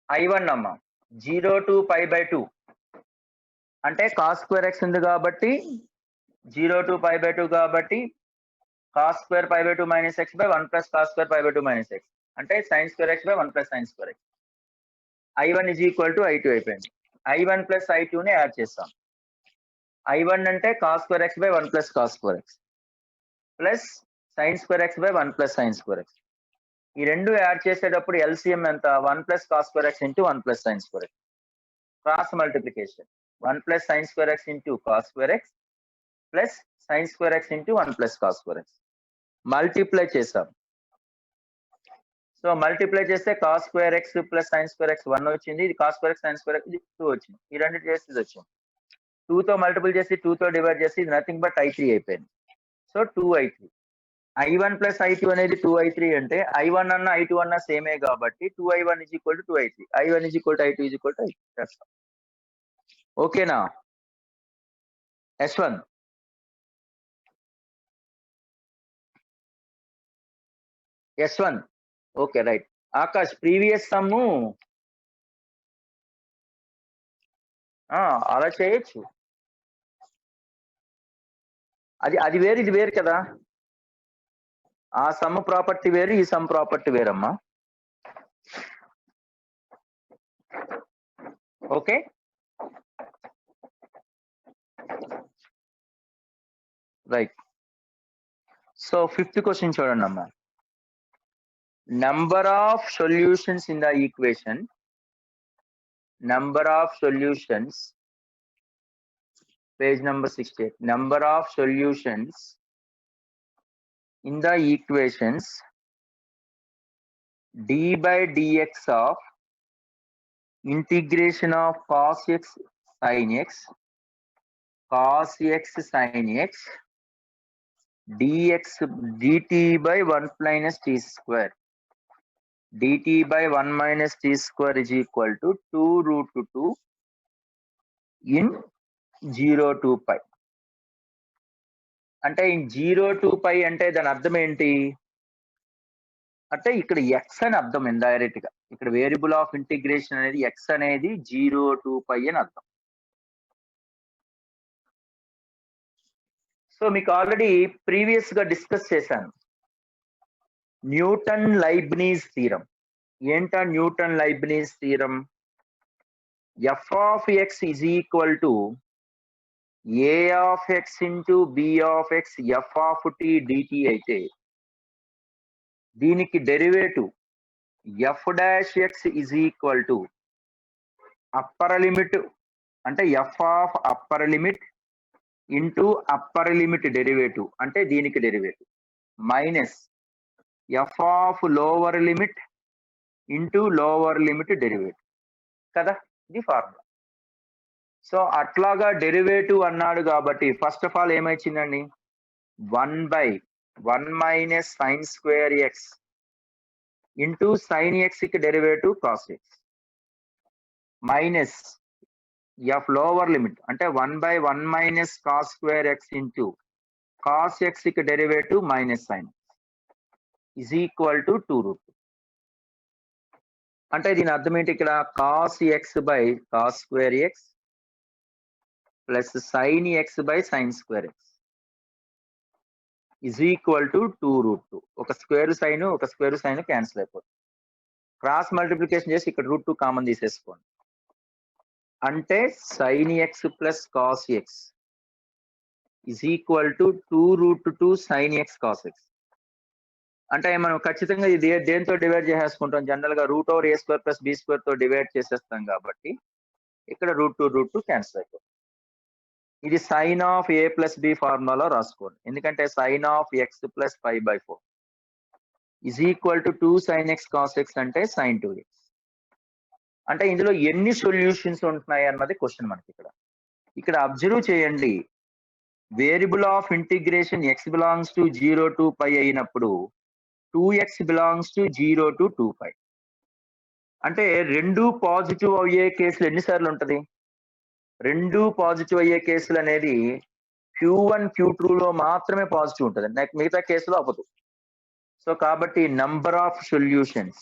Speaker 1: I1 అమ్మ 0 to pi by 2 అంటే cos square x ఉంది కాబట్టి 0 to pi by 2 కాబట్టి cos square pi by 2 minus x by 1 plus cos square pi by 2 minus x అంటే sin square x by 1 plus sin square x. I1 is equal to I2 అయిపోయింది. I1 plus I2 ని add చేస్తాం. I1 అంటే cos square x by 1 plus cos square x plus sin square x by 1 plus sin square x. ఈ రెండు add చేసేటప్పుడు LCM ఎంత? 1 plus cos square x into 1 plus sin square x. Cross multiplication 1 plus sin square x into cos square x plus sin square x into 1 plus cos square x. Multiply చేసాం. So multiply చేస్తే cos square x plus sin square x 1 వచ్చింది, ఇది cos square x sin square x 2 వచ్చింది. ఈ రెండు చేసి ఇది వచ్చింది. 2 తో మల్టిపుల్ చేసి 2 తో డివైడ్ చేసి ఇది నథింగ్ బట్ I3 అయిపోయింది. So 2I3. I1 plus I2 అనేది 2I3 అంటే I1 అన్న I2 అన్న సేమే కాబట్టి 2I1 is equal to 2I3. I1 is equal to I2 is equal to I3. ఓకేనా Yashwant? S1. Okay right. Akash previous some అలా చేయొచ్చు. అది వేరు ఇది వేరు కదా. ఆ సమ్ ప్రాపర్టీ వేరు, ఈ సమ్ ప్రాపర్టీ వేరమ్మా. Okay right. So 5th question చూడండి అమ్మా. Number of solutions in the equation. Number of solutions. Page number 68. Number of solutions in the equations d by dx of integration of cos x sin x, cos x sin x, dx dt by 1 minus t square. dt by 1 minus t square is equal to 2 root 2 in 0 to pi. అంటే ఈ 0 to pi అంటే దాని అర్థం ఏంటి అంటే ఇక్కడ x అని అర్థం ఇండైరెక్ట్ గా. ఇక్కడ వేరియబుల్ ఆఫ్ ఇంటిగ్రేషన్ అనేది x అనేది 0 to pi అని అర్థం. సో మీకు ఆల్రెడీ ప్రీవియస్ గా డిస్కస్ చేశాను న్యూటన్ లైబ్నిజ్ థీరం. ఏంటా Newton Leibniz theorem? f of x is equal to a of x into b of x f of t dt అయితే దీనికి derivative f dash x is equal to upper limit అంటే f of upper limit into upper limit derivative అంటే దీనికి derivative minus f of lower limit into lower limit derivative కదా, ఇది formula. So అట్లాగా derivative అన్నాడు కాబట్టి ఫస్ట్ ఆఫ్ ఆల్ ఏమైందండి 1 by 1 minus sin square x into sin x కి derivative cos x minus f lower limit అంటే 1 by 1 minus cos square x into cos x కి derivative minus sin is equal to 2 root 2. అంటే దీని అర్థం ఏంటి ఇక్కడ cos x by cos square x plus sin x by sin square x is equal to 2 root 2. ఒక square sine cancel అయిపోతుంది. Cross multiplication చేసి ఇక్కడ రూట్ 2 కామన్ తీసేసుకోండి. అంటే sin x plus cos x is equal to 2 root 2 sin x cos x. అంటే మనం ఖచ్చితంగా ఇది దేంతో డివైడ్ చేసేసుకుంటాం, జనరల్ గా root over a square plus b square తో డివైడ్ చేసేస్తాం కాబట్టి ఇక్కడ రూట్ 2 క్యాన్సిల్ అయిపోతుంది. ఇది sine of a plus b ఫార్ములాలో రాసుకోండి. ఎందుకంటే sine of x plus pi by 4 is equal to 2 sin x cos x అంటే sin 2x. అంటే ఇందులో ఎన్ని సొల్యూషన్స్ ఉంటున్నాయి అన్నది క్వశ్చన్ మనకి ఇక్కడ అబ్జర్వ్ చేయండి. Variable of integration x belongs to 0 to pi అయినప్పుడు 2x belongs to 0 to 2 pi. అంటే రెండు పాజిటివ్ అయ్యే కేసులు ఎన్నిసార్లు ఉంటది? రెండు పాజిటివ్ అయ్యే కేసులు అనేది Q1 Q2 లో మాత్రమే పాజిటివ్ ఉంటుంది, మిగతా కేసులో అవ్వదు. సో కాబట్టి నంబర్ ఆఫ్ సొల్యూషన్స్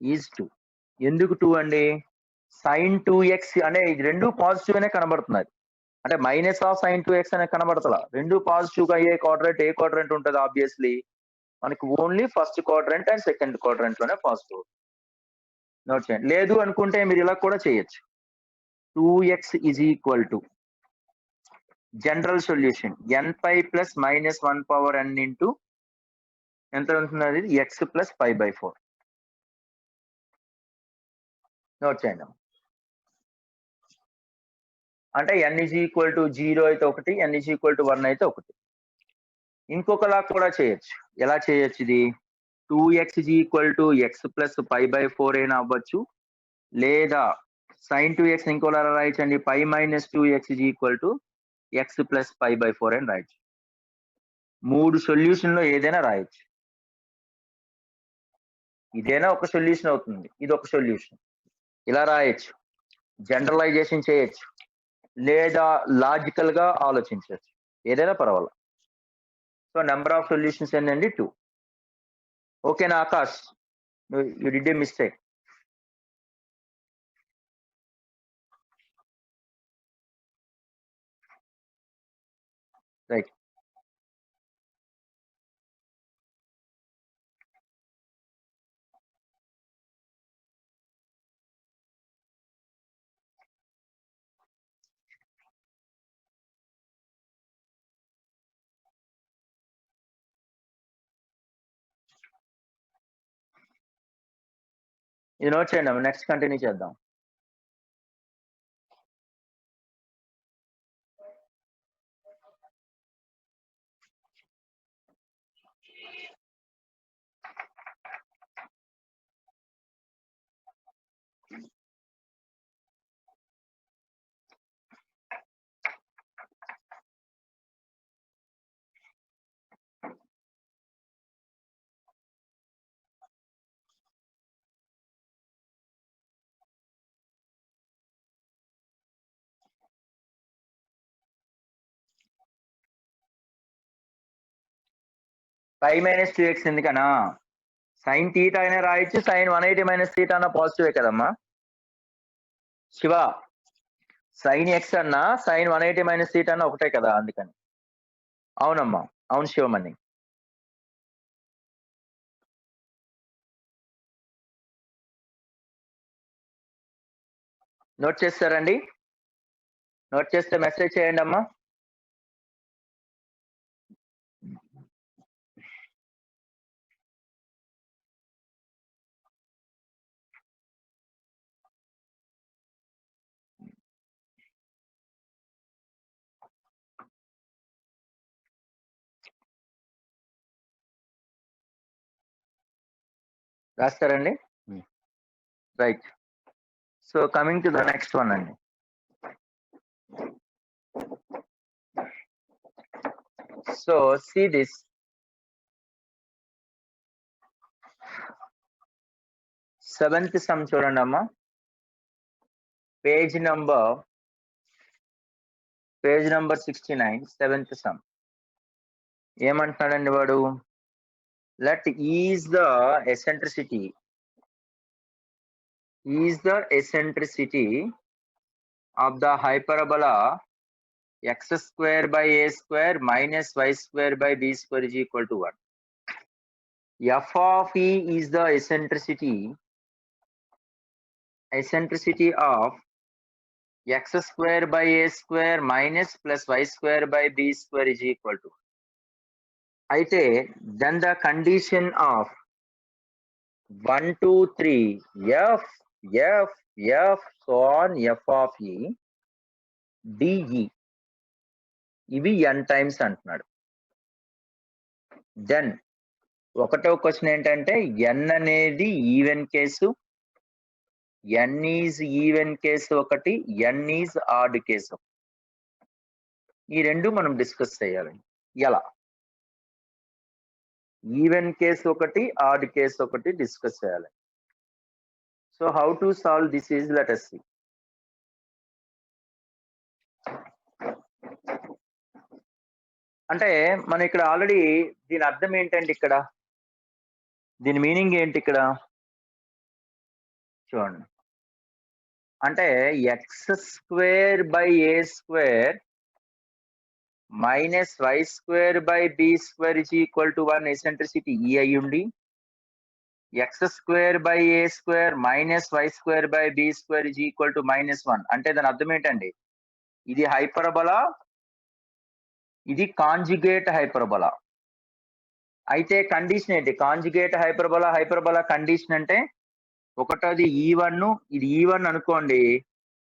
Speaker 1: ఈజ్ 2. ఎందుకు 2 అండి? sin 2x అనే రెండు పాజిటివ్ అనే కనబడుతున్నది. అంటే మైనస్ ఆఫ్ sin 2x అనే కనబడతలా. రెండు పాజిటివ్ గా అయ్యే క్వాడ్రంట్ ఏ క్వాడ్రంట్ ఉంటుంది? ఆబ్వియస్లీ మనకి only first quadrant and second quadrant లోనే పాజిటివ్. నోట్ చేయండి. లేదు అనుకుంటే మీరు ఇలా కూడా చేయొచ్చు. 2x is equal to general solution n pi plus minus 1 power n into ఎంత ఉంటుంది? x plus pi by 4. Note చేయండి. అంటే n is equal to 0 అయితే ఒకటి, n is equal to 1 అయితే ఒకటి. ఇంకొకలా కూడా చేయొచ్చు. ఎలా చేయొచ్చు ఇది? 2x is equal to x plus pi by 4 అయినా అవ్వచ్చు, లేదా sin 2x ఇంకోలా రాయొచ్చండి, pi minus 2x is equal to x plus pi by 4 అని రాయొచ్చు. 3 సొల్యూషన్ లో ఏదైనా రాయొచ్చు. ఇదైనా ఒక సొల్యూషన్ అవుతుంది, ఇది ఒక సొల్యూషన్. ఇలా రాయొచ్చు, జనరలైజేషన్ చేయొచ్చు, లేదా లాజికల్ గా ఆలోచించవచ్చు, ఏదైనా పర్వాలేదు. సో నెంబర్ ఆఫ్ సొల్యూషన్స్ ఏంటండి 2. ఓకేనా Akash? You did a mistake. Right. ఇది నోట్ చేయండి అమ్మ, నెక్స్ట్ కంటిన్యూ చేద్దాం. పై మైనస్ 2x ఎందుకనా? సైన్ థీటా అయినా రాయొచ్చు, సైన్ 180 మైనస్ థీటా అన్న పాజిటివే కదమ్మా శివ. సైన్ ఎక్స్ అన్నా సైన్ 180 మైనస్ థీటా అన్న ఒకటే కదా, అందుకని. అవునమ్మా, అవును శివమణి. నోట్ చేస్తారండి? నోట్ చేస్తే మెసేజ్ చేయండి అమ్మా. రాస్తారండి? Right. So coming to the next one అండి. So see this. Seventh sum చూడండి అమ్మా. Page number 69, seventh sum. ఏమంటున్నాడండి వాడు? Let is the eccentricity of the hyperbola x square by a square minus y square by b square is equal to 1. F of e is the eccentricity of x square by a square minus plus y square by b square is equal to 1. అయితే then the condition of 1, 2, 3 f so on f of e de ఇవి n times అంటున్నాడు. Then ఒకటో question ఏంటంటే n అనేది even case, n is even case ఒకటి, n is odd case. ఈ రెండు మనం డిస్కస్ చేయాలి. ఎలా? ఈవెన్ కేసు ఒకటి, ఆడ్ కేసు ఒకటి డిస్కస్ చేయాలి. So how to solve this is let us see. అంటే మనం ఇక్కడ ఆల్రెడీ దీని అర్థం ఏంటంటే ఇక్కడ దీని మీనింగ్ ఏంటి ఇక్కడ చూడండి. అంటే x square by A square minus y square by b square is equal to 1 eccentricity e అయ్యుండి, x square by A square minus y square by b square is equal to -1 అంటే దాని అర్థం ఏంటండి? ఇది హైపర్బోలా, ఇది conjugate hyperbola. అయితే condition ఏంటి? Conjugate hyperbola condition అంటే ఒకటోది E1, ఇది E1 అనుకోండి,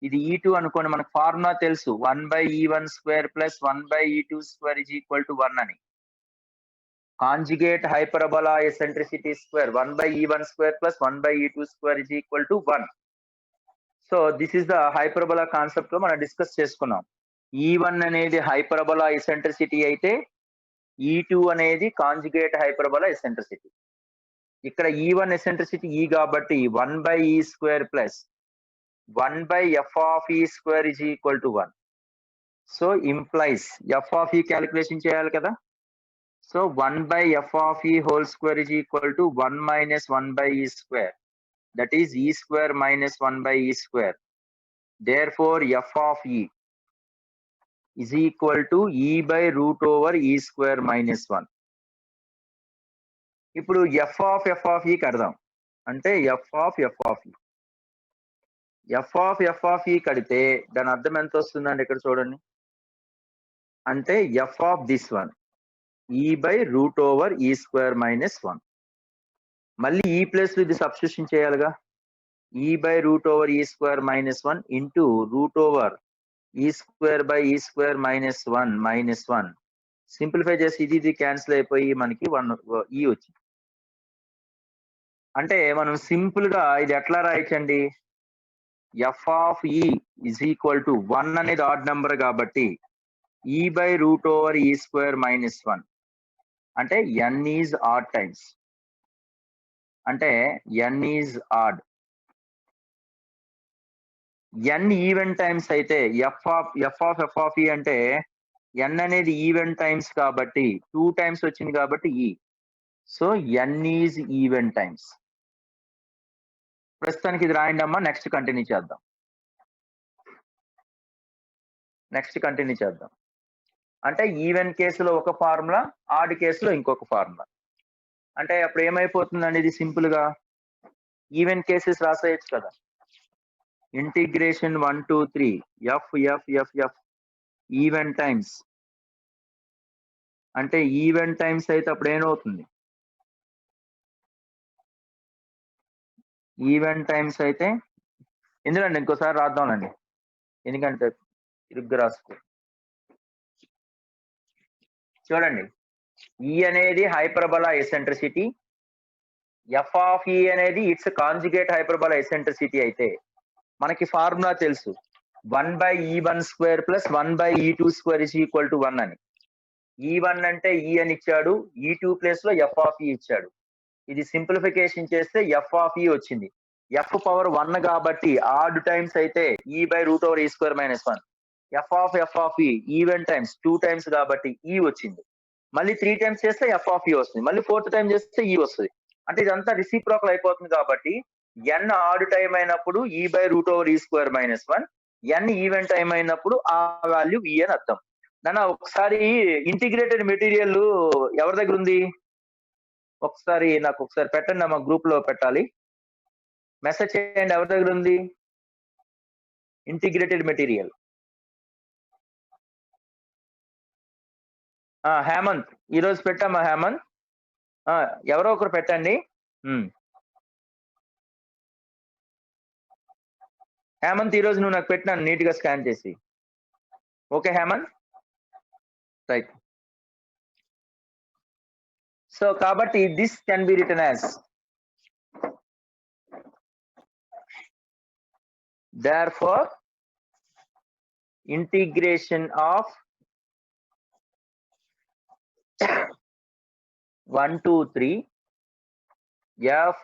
Speaker 1: ఇది E2 అనుకోండి. మనకు ఫార్ములా తెలుసు 1/E1 square plus 1/E2 square is equal to 1 అని. Conjugate hyperbola eccentricity square 1/E1 square plus 1/E2 square is equal to 1. So this is the hyperbola concept లో మనం డిస్కస్ చేసుకున్నాం. E1 అనేది హైపర్బోలా ఎసెంట్రిసిటీ అయితే E2 అనేది conjugate hyperbola eccentricity. ఇక్కడ E1 eccentricity E కాబట్టి 1/E square plus 1/f of e square is equal to 1. So implies f of e calculation చేయాలి కదా. So 1 by f of e whole square is equal to 1 minus 1 by e square. That is e square minus 1 by e square. Therefore, f of e is equal to e by root over e square minus 1. ఇప్పుడు f of e కడదాం. అంటే f of e. f of e కడితే దాని అర్థం ఎంత వస్తుందండి ఇక్కడ చూడండి. అంటే f of this one e by root over e square minus 1. మళ్ళీ ఈ ప్లేస్ లో ఇది సబ్స్టిట్యూషన్ చేయాలిగా. e by root over e square minus 1 into root over e square by e square minus 1 simplify చేసి ఇది క్యాన్సిల్ అయిపోయి మనకి 1 e వచ్చింది. అంటే మనం సింపుల్ గా ఇది ఎట్లా రాయొచ్చండి, f of e is equal to 1 అనేది ఆడ్ నెంబర్ కాబట్టి e by root over e square minus 1 అంటే n is odd times. అంటే n is odd. n even times అయితే f of e అంటే n అనేది ఈవెన్ టైమ్స్ కాబట్టి 2 times వచ్చింది కాబట్టి e. So n is even times. ప్రస్తుతానికి ఇది రాయండి అమ్మా. నెక్స్ట్ కంటిన్యూ చేద్దాం. అంటే ఈవెన్ కేసులో ఒక ఫార్ములా, ఆడ్ కేసులో ఇంకొక ఫార్ములా. అంటే అప్పుడు ఏమైపోతుంది అనేది సింపుల్ గా ఈవెన్ కేసెస్ రాసేయచ్చు కదా. Integration 1 2 3 f even times. అంటే ఈవెన్ టైమ్స్ అయితే అప్పుడు ఏమవుతుంది, ఈవెన్ టైమ్స్ అయితే ఎందుకంటే ఇంకోసారి రాద్దాంలండి, ఎందుకంటే ఇరుగ్గా రాసుకో. చూడండి, ఈ అనేది హైపర్బోలా ఎసెంట్రిసిటీ, ఎఫ్ ఆఫ్ ఈ అనేది ఇట్స్ కాంజుగేట్ హైపర్బోలా ఎసెంట్రిసిటీ అయితే మనకి ఫార్ములా తెలుసు, 1 by e1 square plus 1 by e2 square is equal to 1 అని. e1 అంటే e అని ఇచ్చాడు, e2 ప్లేస్ లో ఎఫ్ ఆఫ్ ఈ ఇచ్చాడు. ఇది సింప్లిఫికేషన్ చేస్తే ఎఫ్ ఆఫ్ ఈ వచ్చింది. ఎఫ్ పవర్ 1 కాబట్టి ఆడ్ టైమ్స్ అయితే e by root over e square minus 1. F of ఈ ఈవెన్ టైమ్స్ 2 టైమ్స్ కాబట్టి e వచ్చింది. మళ్ళీ 3 టైమ్స్ చేస్తే ఎఫ్ ఆఫ్ ఈ వస్తుంది, మళ్ళీ 4th టైం చేస్తే e వస్తుంది. అంటే ఇదంతా రిసిప్రోకల్ అయిపోతుంది కాబట్టి n ఆడ్ టైం అయినప్పుడు e by root over e square minus 1, n even time అయినప్పుడు ఆ వాల్యూ e అని అర్థం. నాన్న ఒకసారి ఇంటిగ్రేటెడ్ మెటీరియల్ ఎవరి దగ్గర ఉంది, ఒకసారి నాకు ఒకసారి పెట్టండి అమ్మా, గ్రూప్ లో పెట్టాలి. మెసేజ్ చేయండి ఎవరి దగ్గర ఉంది ఇంటిగ్రేటెడ్ మెటీరియల్. హేమంత్ ఈరోజు పెట్టామా హేమంత్? ఎవరో ఒకరు పెట్టండి. హేమంత్ ఈరోజు నువ్వు నాకు పెట్టినాను నీట్ గా స్కాన్ చేసి. Okay Hemant, right. సో కాబట్టి this can be written as therefore integration of 1 2 3 f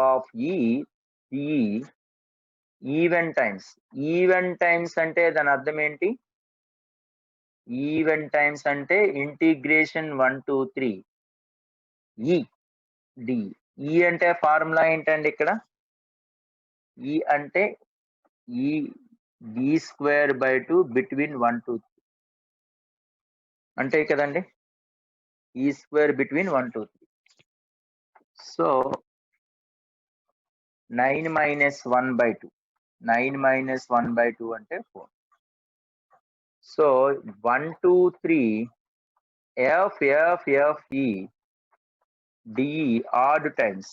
Speaker 1: of e even times. Even times అంటే దాని అర్థం ఏంటి, ఈవెన్ టైమ్స్ అంటే ఇంటిగ్రేషన్ 1 2 3 e d. e అంటే ఫార్ములా ఏంటండి ఇక్కడ, e అంటే e d square by 2 between 1 2 3 అంటే కదండి, e square between 1 2 3. So 9 minus 1 by 2, 9 minus 1 by 2 అంటే 4. So 1 2 3 f e de odd times.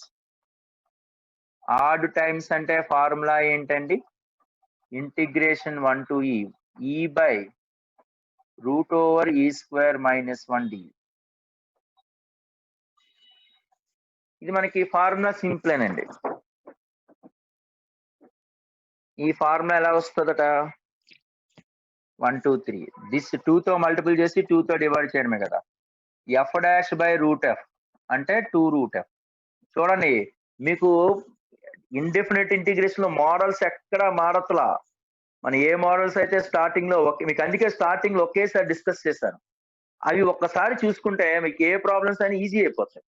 Speaker 1: Odd times అంటే ఫార్ములా ఏంటండి, integration 1 to e by root over e square minus 1 d. ఇది మనకి formula సింపులేనండి. ఈ formula ఎలా వస్తుందట, 1 2 3 దిస్ 2 తో మల్టిపుల్ చేసి 2 తో డివైడ్ చేయడమే కదా. F dash by root F అంటే 2 రూట్ ఎఫ్. చూడండి మీకు ఇండెఫినెట్ ఇంటిగ్రేషన్ లో మోడల్స్ ఎక్కడ మారట్లా. మన ఏ మోడల్స్ అయితే స్టార్టింగ్ లో మీకు అందుకే స్టార్టింగ్ లో ఒకేసారి డిస్కస్ చేశాను. అవి ఒక్కసారి చూసుకుంటే మీకు ఏ ప్రాబ్లమ్స్ అని ఈజీ అయిపోతాయి.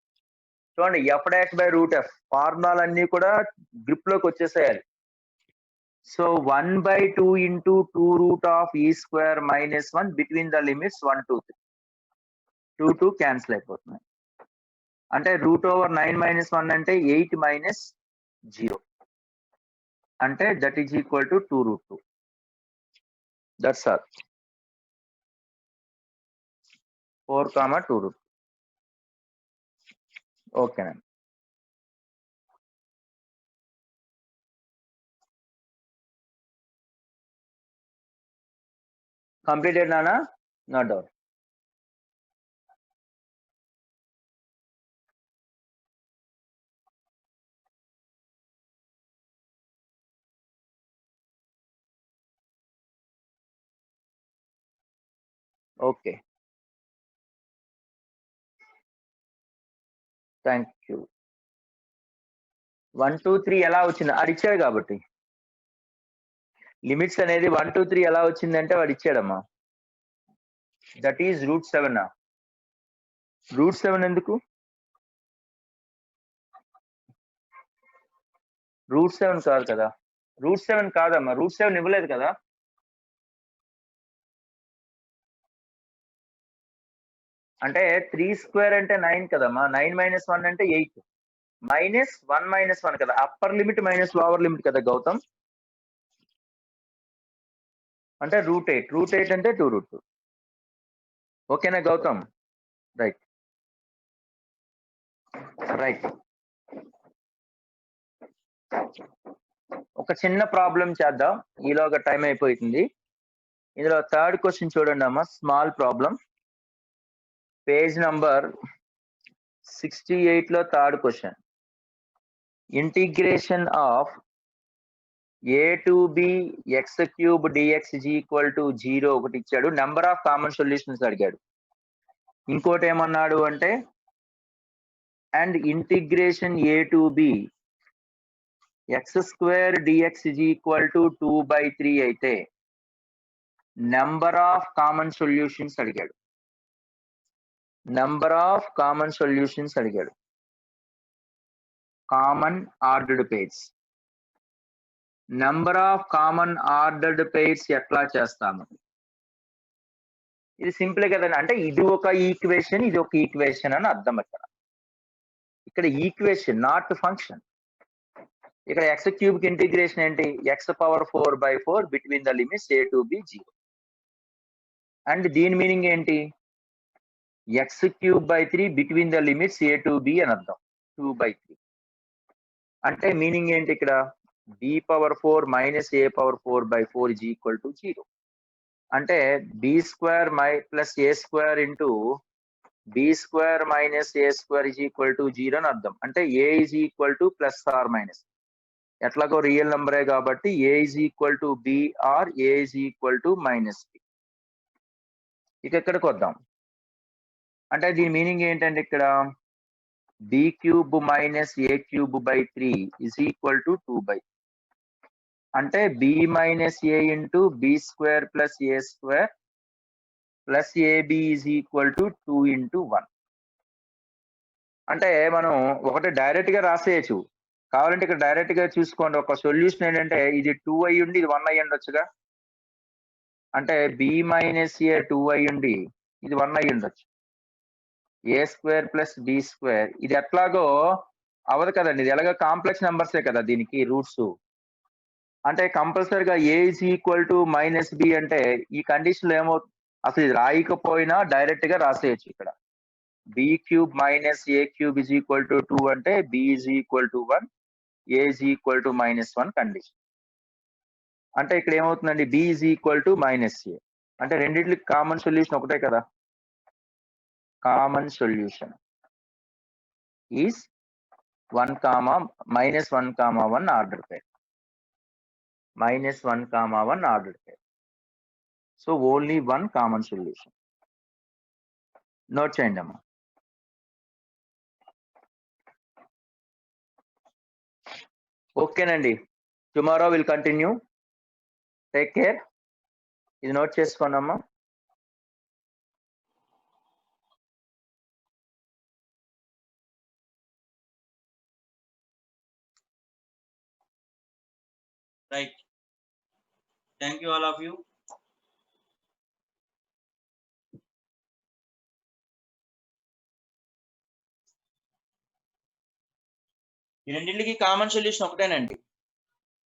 Speaker 1: చూడండి f'/√f ఫార్ములాలన్నీ కూడా గ్రిప్ లోకి వచ్చేసేయాలి. So 1/2 into 2√(e² - 1) between the limits 1 to 3. 2 cancel అయిపోతున్నాయి. అంటే √9 - 1 అంటే 8 - 0 అంటే that is equal to 2√2. That's all. 4, 2√2. ఓకేనండి. కంప్లీటెడ్ నానా? No doubt. Okay, thank you. 1, 2, 3 ఎలా వచ్చింది? అడిచ్చాడు కాబట్టి. లిమిట్స్ అనేది 1, 2, 3 ఎలా వచ్చిందంటే వాడు ఇచ్చాడమ్మా. That is √7. √7 ఎందుకు? √7 కాదు కదా. √7 కాదమ్మా. √7 ఇవ్వలేదు కదా. అంటే 3² అంటే 9 కదమ్మా. 9 - 1 అంటే 8. -1 - 1 కదా. Upper limit minus lower limit కదా గౌతమ్. అంటే √8. √8 అంటే 2√2. ఓకేనా గౌతమ్? Right right. ఒక చిన్న ప్రాబ్లం చేద్దాం, ఈలోగా టైం అయిపోతుంది. ఇందులో థర్డ్ క్వశ్చన్ చూడండి అమ్మా. స్మాల్ ప్రాబ్లం, పేజ్ నంబర్ 68 లో third question. Integration of a to b x³ dx is equal to 0 ఒకటి ఇచ్చాడు. నెంబర్ ఆఫ్ కామన్ సొల్యూషన్స్ అడిగాడు. ఇంకోటి ఏమన్నాడు అంటే and integration a to b x² dx is equal to 2/3 అయితే నెంబర్ ఆఫ్ కామన్ సొల్యూషన్స్ అడిగాడు. Number of common solutions అడిగాడు. Common ordered pairs. Number of common ordered pairs ఎట్లా చేస్తాము? ఇది సింపుల్ కదండి. అంటే ఇది ఒక ఈక్వేషన్, ఇది ఒక ఈక్వేషన్ అని అర్థం. ఇక్కడ ఈక్వేషన్ నాట్ ఫంక్షన్. ఇక్కడ x³ కి ఇంటిగ్రేషన్ ఏంటి? x⁴/4 between the limits a to b 0. And దీని మీనింగ్ ఏంటి? x³/3 between the limits a to b అని అర్థం. 2/3 అంటే మీనింగ్ ఏంటి ఇక్కడ? b⁴ - a⁴/4 is equal to 0. అంటే b² + a² into b² - a² is equal to 0 అని అర్థం. అంటే a is equal to +or-. ఎట్లాగో రియల్ నెంబరే కాబట్టి a is equal to b or a is equal to -b. ఇక ఎక్కడికి వద్దాం అంటే దీని మీనింగ్ ఏంటంటే ఇక్కడ b³ - a³/3 is equal to 2/3. అంటే b - a into b² + a² plus ab is equal to 2 into 1. అంటే మనం ఒకటి డైరెక్ట్ గా రాసేయచ్చు. కావాలంటే ఇక్కడ డైరెక్ట్ గా చూసుకోండి. ఒక సొల్యూషన్ ఏంటంటే ఇది 2 అయి ఉండి ఇది 1 అయి ఉండొచ్చుగా. అంటే b - a 2 అయి ఉండి ఇది 1 అయి ఉండొచ్చు. a² + b². ఇది ఎట్లాగో అవదు కదండి. ఇది ఎలాగో కాంప్లెక్స్ నెంబర్సే కదా దీనికి రూట్స్. అంటే కంపల్సరీగా a is equal to -b అంటే ఈ కండిషన్ లో ఏమవుతుంది? అసలు ఇది రాయకపోయినా డైరెక్ట్ గా రాసేయచ్చు. ఇక్కడ b³ - a³ is equal to 2 అంటే b is equal to 1, a is equal to -1 condition. అంటే ఇక్కడ ఏమవుతుందండి? b is equal to -a. అంటే రెండిట్లకి కామన్ సొల్యూషన్ ఒకటే కదా. Common solution is -1, order pair. -1, order pair. So only 1 common solution. Note చేయండి అమ్మా. ఓకేనండి. Tomorrow will continue. Take care. ఇది నోట్ చేసుకోండి అమ్మా.
Speaker 2: Right. Thank you all of you. ఈ రెండింటికి కామన్ సొల్యూషన్ ఒకటేనండి.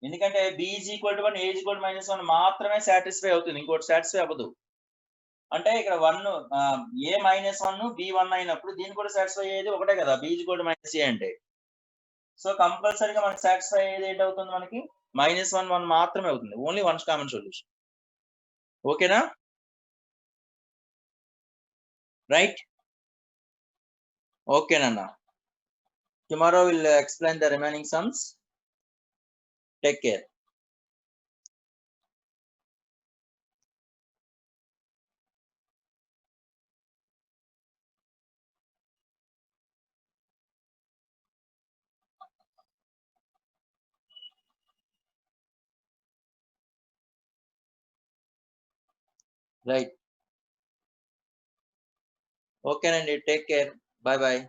Speaker 2: ఎందుకంటే b is equal to 1, a is equal to -1 మాత్రమే సాటిస్ఫై అవుతుంది, ఇంకోటి సాటిస్ఫై అవ్వదు. అంటే ఇక్కడ 1 a -1 b 1 అయినప్పుడు దీన్ని కూడా సాటిస్ఫై అయ్యేది ఒకటే కదా, b is equal to -a అంటే. సో కంపల్సరీగా మనకి సాటిస్ఫై అయ్యేది ఏంటవుతుంది, మనకి -1 మాత్రమే అవుతుంది. Only once common solution. ఓకేనా? Right. ఓకేనన్నా. Tomorrow we'll explain the remaining sums. Take care. Right. Okay, Nandi. Take care. Bye bye.